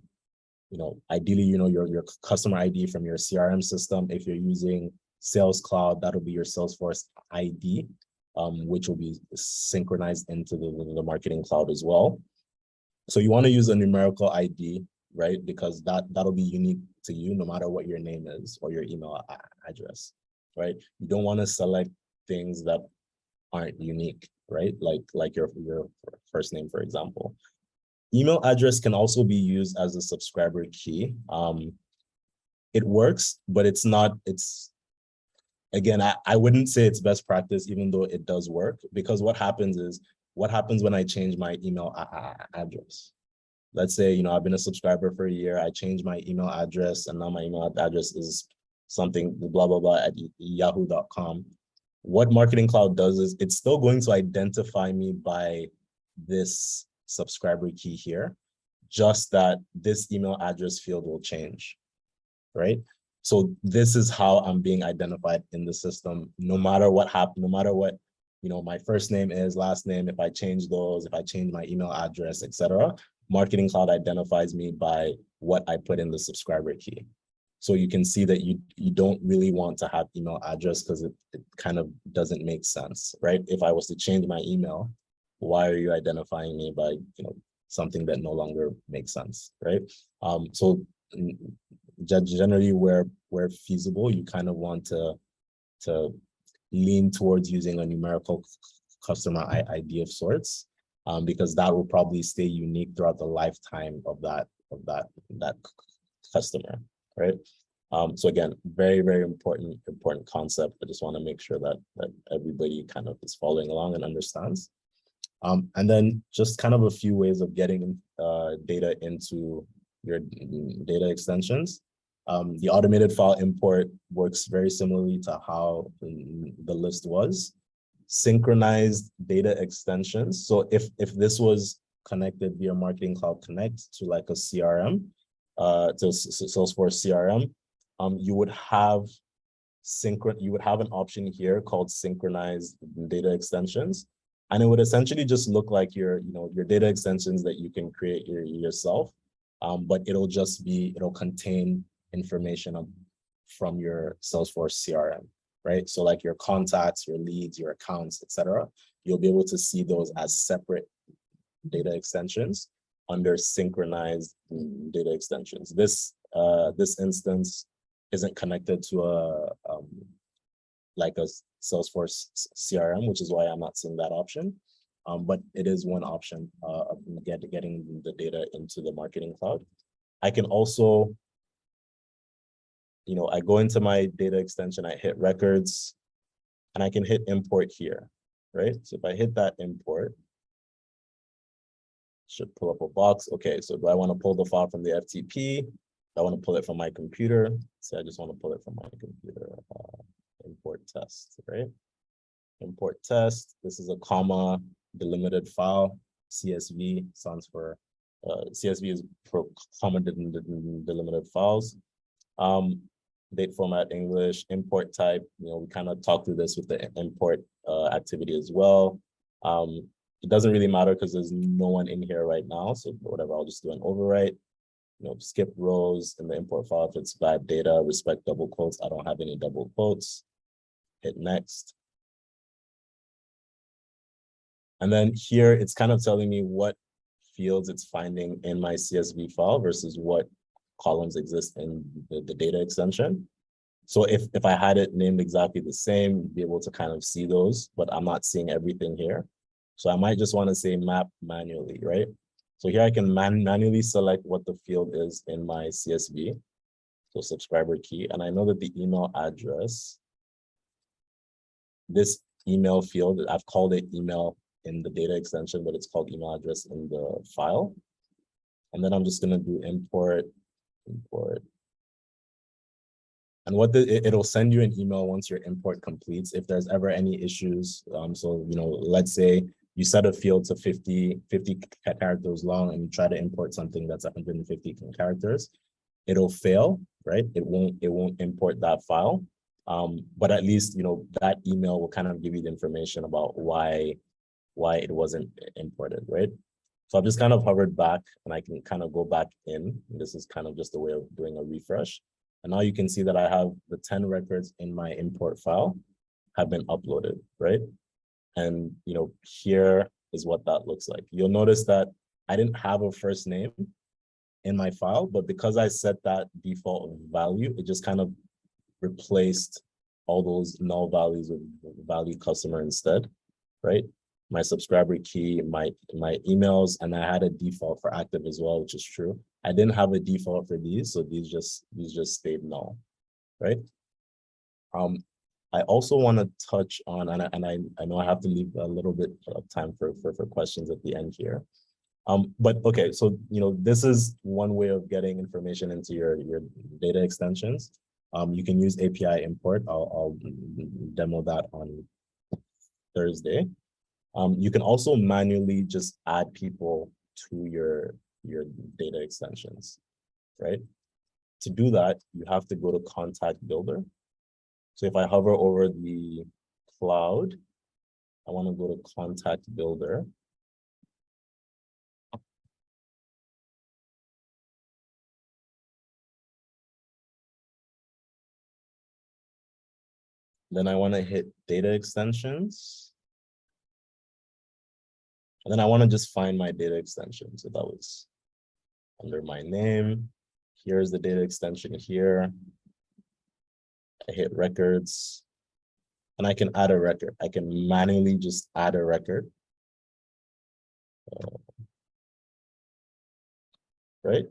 Ideally, your customer ID from your CRM system. If you're using Sales Cloud, that'll be your Salesforce ID, which will be synchronized into the Marketing Cloud as well. So you want to use a numerical ID, right? Because that'll be unique to you no matter what your name is or your email address, right? You don't want to select things that aren't unique, right? Like your first name, for example. Email address can also be used as a subscriber key. It works, but again, I wouldn't say it's best practice, even though it does work, because what happens when I change my email address? Let's say, I've been a subscriber for a year, I changed my email address, and now my email address is something, blah, blah, blah, at yahoo.com. What Marketing Cloud does is it's still going to identify me by this subscriber key here, just that this email address field will change, right? So this is how I'm being identified in the system, no matter what happened, no matter what, my first name is, last name, if I change those, if I change my email address, etc., Marketing Cloud identifies me by what I put in the subscriber key. So you can see that you don't really want to have email address because it kind of doesn't make sense, right? If I was to change my email, why are you identifying me by something that no longer makes sense, right? So generally, where feasible, you kind of want to lean towards using a numerical customer ID of sorts, because that will probably stay unique throughout the lifetime of that customer, right? So again, very, very important concept. I just want to make sure that everybody kind of is following along and understands. And then just kind of a few ways of getting data into your data extensions. The automated file import works very similarly to how the list was. Synchronized data extensions. So if this was connected via Marketing Cloud Connect to like a CRM, to Salesforce CRM, you would have an option here called synchronized data extensions. And it would essentially just look like your data extensions that you can create yourself, but it'll contain information from your Salesforce CRM, right? So like your contacts, your leads, your accounts, etc. You'll be able to see those as separate data extensions under synchronized data extensions. This instance isn't connected to like a Salesforce CRM, which is why I'm not seeing that option. But it is one option of getting the data into the Marketing Cloud. I can also I go into my data extension, I hit records, and I can hit import here, right? So if I hit that import, should pull up a box. Okay, so do I want to pull the file from the FTP? I want to pull it from my computer. So I just want to pull it from my computer. Import test, right? Import test. This is a comma delimited file. CSV stands for CSV is for comma delimited files. Date format English, import type. We kind of talked through this with the import activity as well. It doesn't really matter because there's no one in here right now. So whatever, I'll just do an overwrite. Skip rows in the import file if it's bad data, respect double quotes. I don't have any double quotes. Hit next. And then here, it's kind of telling me what fields it's finding in my CSV file versus what columns exist in the data extension. So if I had it named exactly the same, you'd be able to kind of see those, but I'm not seeing everything here. So I might just want to say map manually, right? So here I can manually select what the field is in my CSV. So subscriber key, and I know that the email address, this email field, I've called it email in the data extension, but it's called email address in the file. And then I'm just gonna do import. And it'll send you an email once your import completes if there's ever any issues. So let's say you set a field to 50 characters long and you try to import something that's 150 characters, it'll fail, right? It won't import that file. But at least that email will kind of give you the information about why it wasn't imported, right? So I've just kind of hovered back and I can kind of go back in. This is kind of just a way of doing a refresh. And now you can see that I have the 10 records in my import file have been uploaded, right? And here is what that looks like. You'll notice that I didn't have a first name in my file, but because I set that default value, it just kind of replaced all those null values with value customer instead, right? My subscriber key, my emails, and I had a default for active as well, which is true. I didn't have a default for these, so these just stayed null, right? I also want to touch on, and I know I have to leave a little bit of time for questions at the end here. But okay, so this is one way of getting information into your data extensions. You can use API import. I'll demo that on Thursday. You can also manually just add people to your data extensions, right? To do that, you have to go to Contact Builder. So if I hover over the cloud, I want to go to Contact Builder. Then I want to hit Data Extensions. And then I want to just find my data extension. So that was under my name. Here's the data extension here. I hit records and I can add a record. I can manually just add a record. Right?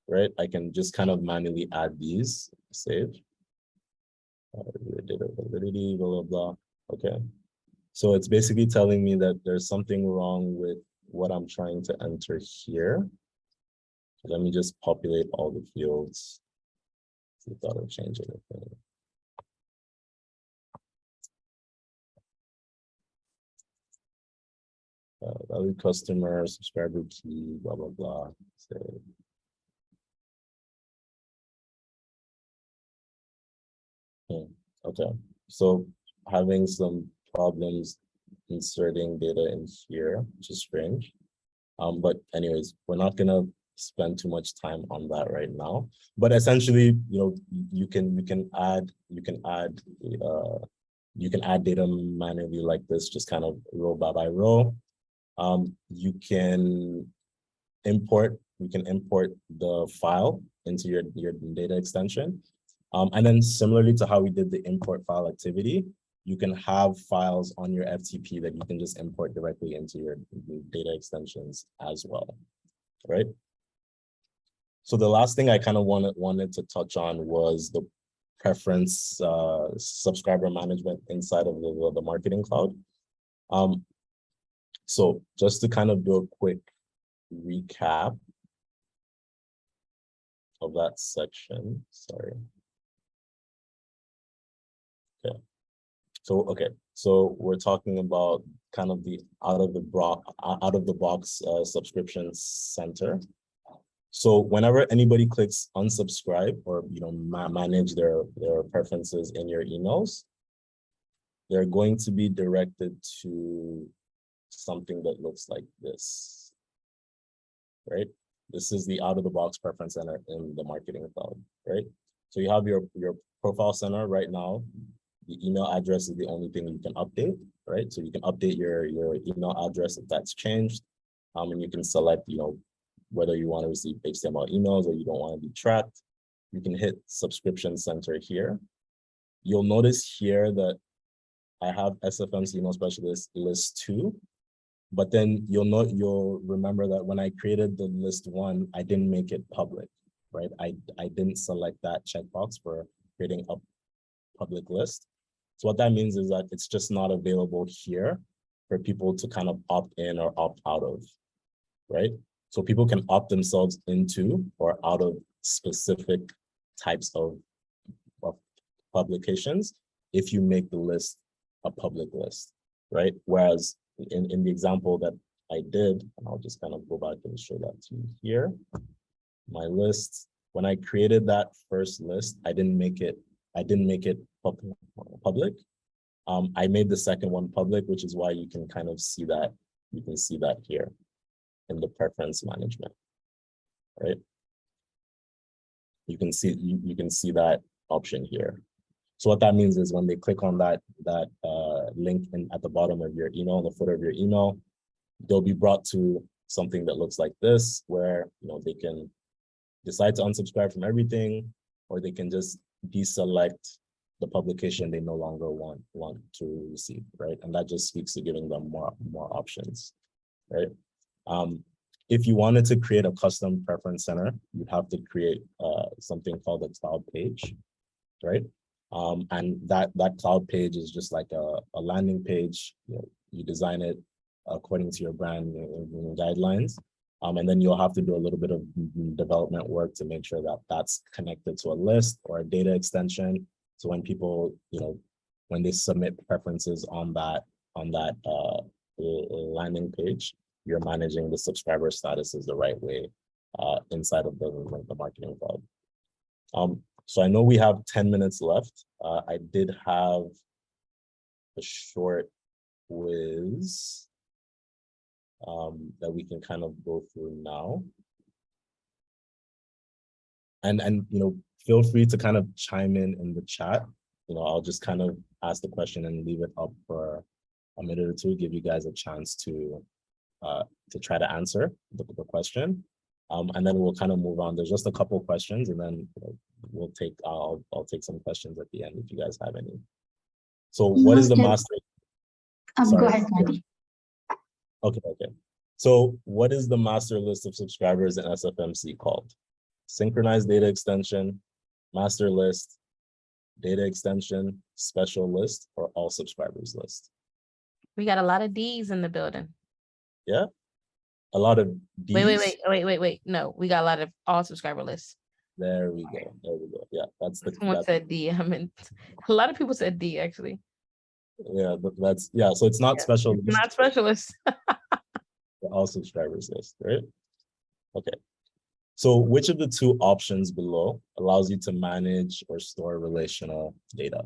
Right? I can just kind of manually add these, save. Data validity, blah, blah, blah. Okay. So it's basically telling me that there's something wrong with what I'm trying to enter here. Let me just populate all the fields. See if that'll change anything. Value customer, subscriber key, blah, blah, blah. Save. Okay, so having some problems inserting data in here, which is strange. But anyways, we're not gonna spend too much time on that right now. But essentially, you can add data manually like this, just kind of row by row. You can import the file into your data extension. And then similarly to how we did the import file activity, you can have files on your FTP that you can just import directly into your data extensions as well, right? So the last thing I kind of wanted to touch on was the preference subscriber management inside of the marketing cloud. So just to kind of do a quick recap of that section, sorry. So we're talking about kind of the out of the box subscription center. So whenever anybody clicks unsubscribe or manage their preferences in your emails, they're going to be directed to something that looks like this, right? This is the out of the box preference center in the marketing cloud, right? So you have your profile center right now. The email address is the only thing you can update, right? So you can update your email address if that's changed, and you can select, whether you want to receive HTML emails or you don't want to be tracked. You can hit subscription center here. You'll notice here that I have SFM's email specialist list 2, but then you'll remember that when I created the list 1, I didn't make it public, right? I didn't select that checkbox for creating a public list. So what that means is that it's just not available here for people to kind of opt in or opt out of, right? So people can opt themselves into or out of specific types of publications if you make the list a public list, right? Whereas in the example that I did, and I'll just kind of go back and show that to you here, my list, when I created that first list, I didn't make it public. I made the second one public, which is why you can kind of see that, here in the preference management, right? You can see that option here. So what that means is when they click on that link at the bottom of your email, in the footer of your email, they'll be brought to something that looks like this, where they can decide to unsubscribe from everything, or they can just deselect the publication they no longer want to receive, right? And that just speaks to giving them more options, right? If you wanted to create a custom preference center, you'd have to create something called a cloud page, right? And that cloud page is just like a landing page. You design it according to your brand guidelines. And then you'll have to do a little bit of development work to make sure that that's connected to a list or a data extension. So when people, when they submit preferences on that landing page, you're managing the subscriber statuses the right way inside of the marketing cloud. So I know we have 10 minutes left. I did have a short quiz that we can kind of go through now. And feel free to kind of chime in the chat. I'll just kind of ask the question and leave it up for a minute or two, give you guys a chance to try to answer the question. And then we'll kind of move on. There's just a couple questions, and then I'll take some questions at the end if you guys have any. So what is the master? Go ahead, Andy. Okay. So what is the master list of subscribers in SFMC called? Synchronized data extension, master list, data extension, special list, or all subscribers list? We got a lot of D's in the building. Yeah, a lot of D's. Wait. No, we got a lot of all subscriber lists. There we go. Yeah, that's the. Someone said D. I mean, a lot of people said D actually. Yeah, but so it's not special. It's not specialist. All subscribers list, right? Okay. So which of the two options below allows you to manage or store relational data?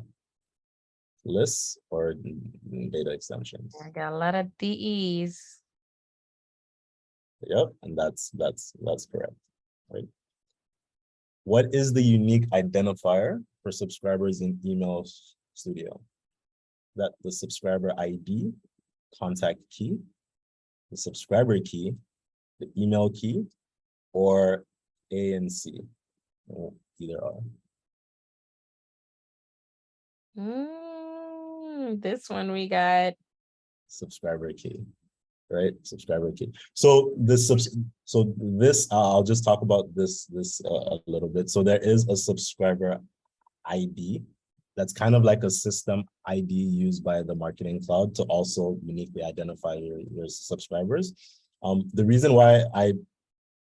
Lists or data extensions? I got a lot of DEs. Yep, and that's correct, right? What is the unique identifier for subscribers in Email Studio? That the subscriber ID, contact key, the subscriber key, the email key, or A and C, either or. This one we got subscriber key, right? Subscriber key. So this, I'll just talk about this a little bit. So there is a subscriber ID. That's kind of like a system ID used by the marketing cloud to also uniquely identify your subscribers. The reason why I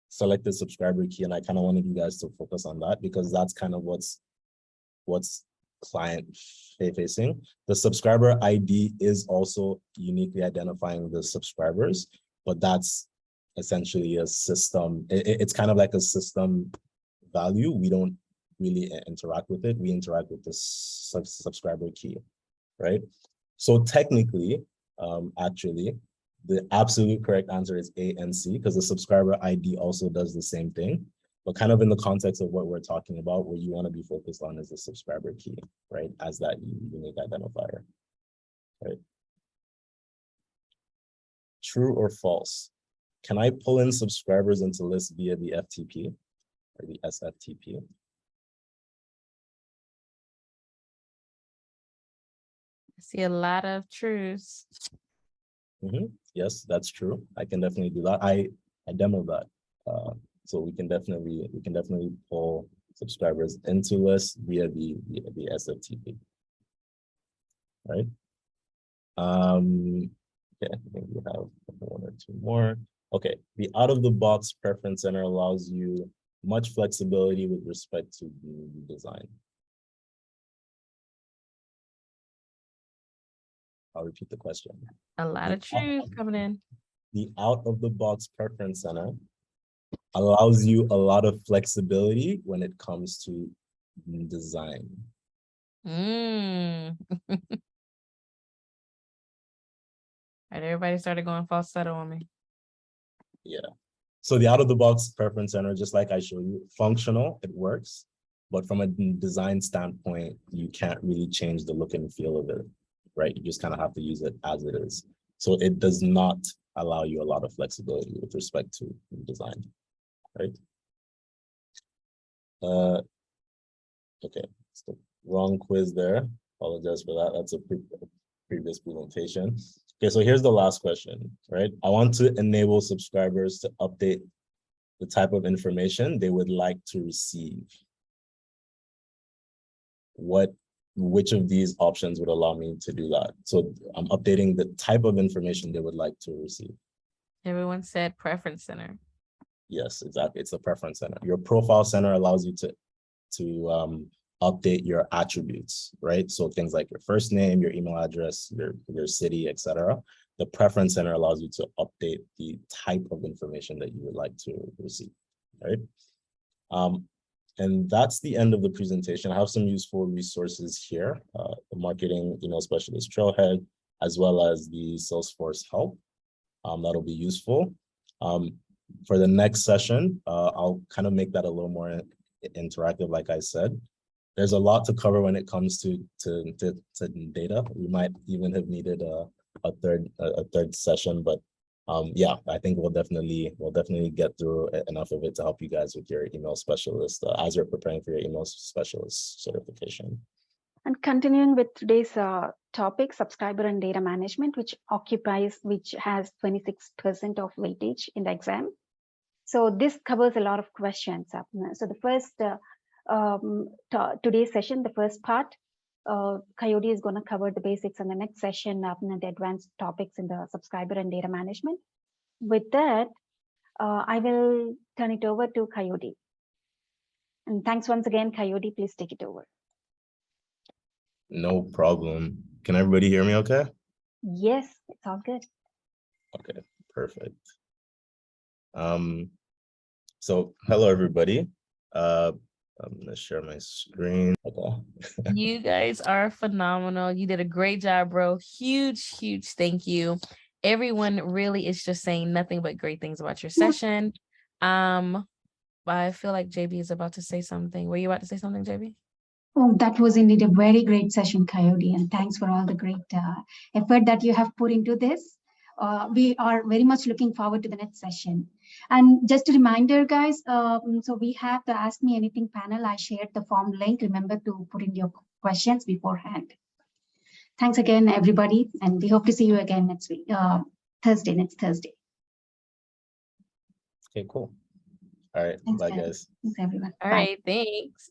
selected subscriber key, and I kind of wanted you guys to focus on that, because that's kind of what's client facing. The subscriber ID is also uniquely identifying the subscribers, but that's essentially a system. It's kind of like a system value. We don't really interact with it. We interact with the subscriber key, right? So technically, actually, the absolute correct answer is A and C, because the subscriber ID also does the same thing. But kind of in the context of what we're talking about, what you want to be focused on is the subscriber key, right? As that unique identifier, right? True or false? Can I pull in subscribers into lists via the FTP or the SFTP? I see a lot of truths. Yes, that's true. I can definitely do that. I demoed that. So we can definitely pull subscribers into lists via the SFTP. Right. Okay, I think we have one or two more. Okay, the out-of-the-box preference center allows you much flexibility with respect to the design. I'll repeat the question. A lot of truth coming in. The out-of-the-box preference center allows you a lot of flexibility when it comes to design. All right, everybody started going falsetto on me. Yeah. So the out-of-the-box preference center, just like I showed you, functional, it works. But from a design standpoint, you can't really change the look and feel of it, right? You just kind of have to use it as it is. So it does not allow you a lot of flexibility with respect to design, right? Okay, it's the wrong quiz there. Apologize for that. That's a previous presentation. Okay, so here's the last question, right? I want to enable subscribers to update the type of information they would like to receive. Which of these options would allow me to do that? So I'm updating the type of information they would like to receive. Everyone said preference center. Yes, exactly. It's the preference center. Your profile center allows you to update your attributes, right? So things like your first name, your email address, your city, etc. The preference center allows you to update the type of information that you would like to receive, right? And that's the end of the presentation. I have some useful resources here, the marketing email specialist trailhead, as well as the Salesforce help. That'll be useful. For the next session, I'll kind of make that a little more interactive, like I said. There's a lot to cover when it comes to data. We might even have needed a third session, but yeah, I think we'll definitely get through enough of it to help you guys with your email specialist as you're preparing for your email specialist certification. And continuing with today's topic, subscriber and data management, which has 26% of weightage in the exam. So this covers a lot of questions. So the first today's session, the first part, Coyote is going to cover the basics, and the next session, the advanced topics in the subscriber and data management. With that, I will turn it over to Coyote. And thanks once again, Coyote. Please take it over. No problem. Can everybody hear me okay? Yes, it's all good. Okay, perfect. So hello, everybody. I'm gonna share my screen. Okay. You guys are phenomenal. You did a great job, bro. Huge thank you. Everyone really is just saying nothing but great things about your session. I feel like JB is about to say something. Were you about to say something, JB? Oh, that was indeed a very great session, Coyote, and thanks for all the great effort that you have put into this. We are very much looking forward to the next session. And just a reminder, guys, so we have the Ask Me Anything panel. I shared the form link. Remember to put in your questions beforehand. Thanks again, everybody. And we hope to see you again next week, next Thursday. Okay, cool. All right. Thanks, Bye, guys. guys. Thanks, everyone. All Bye. right, thanks.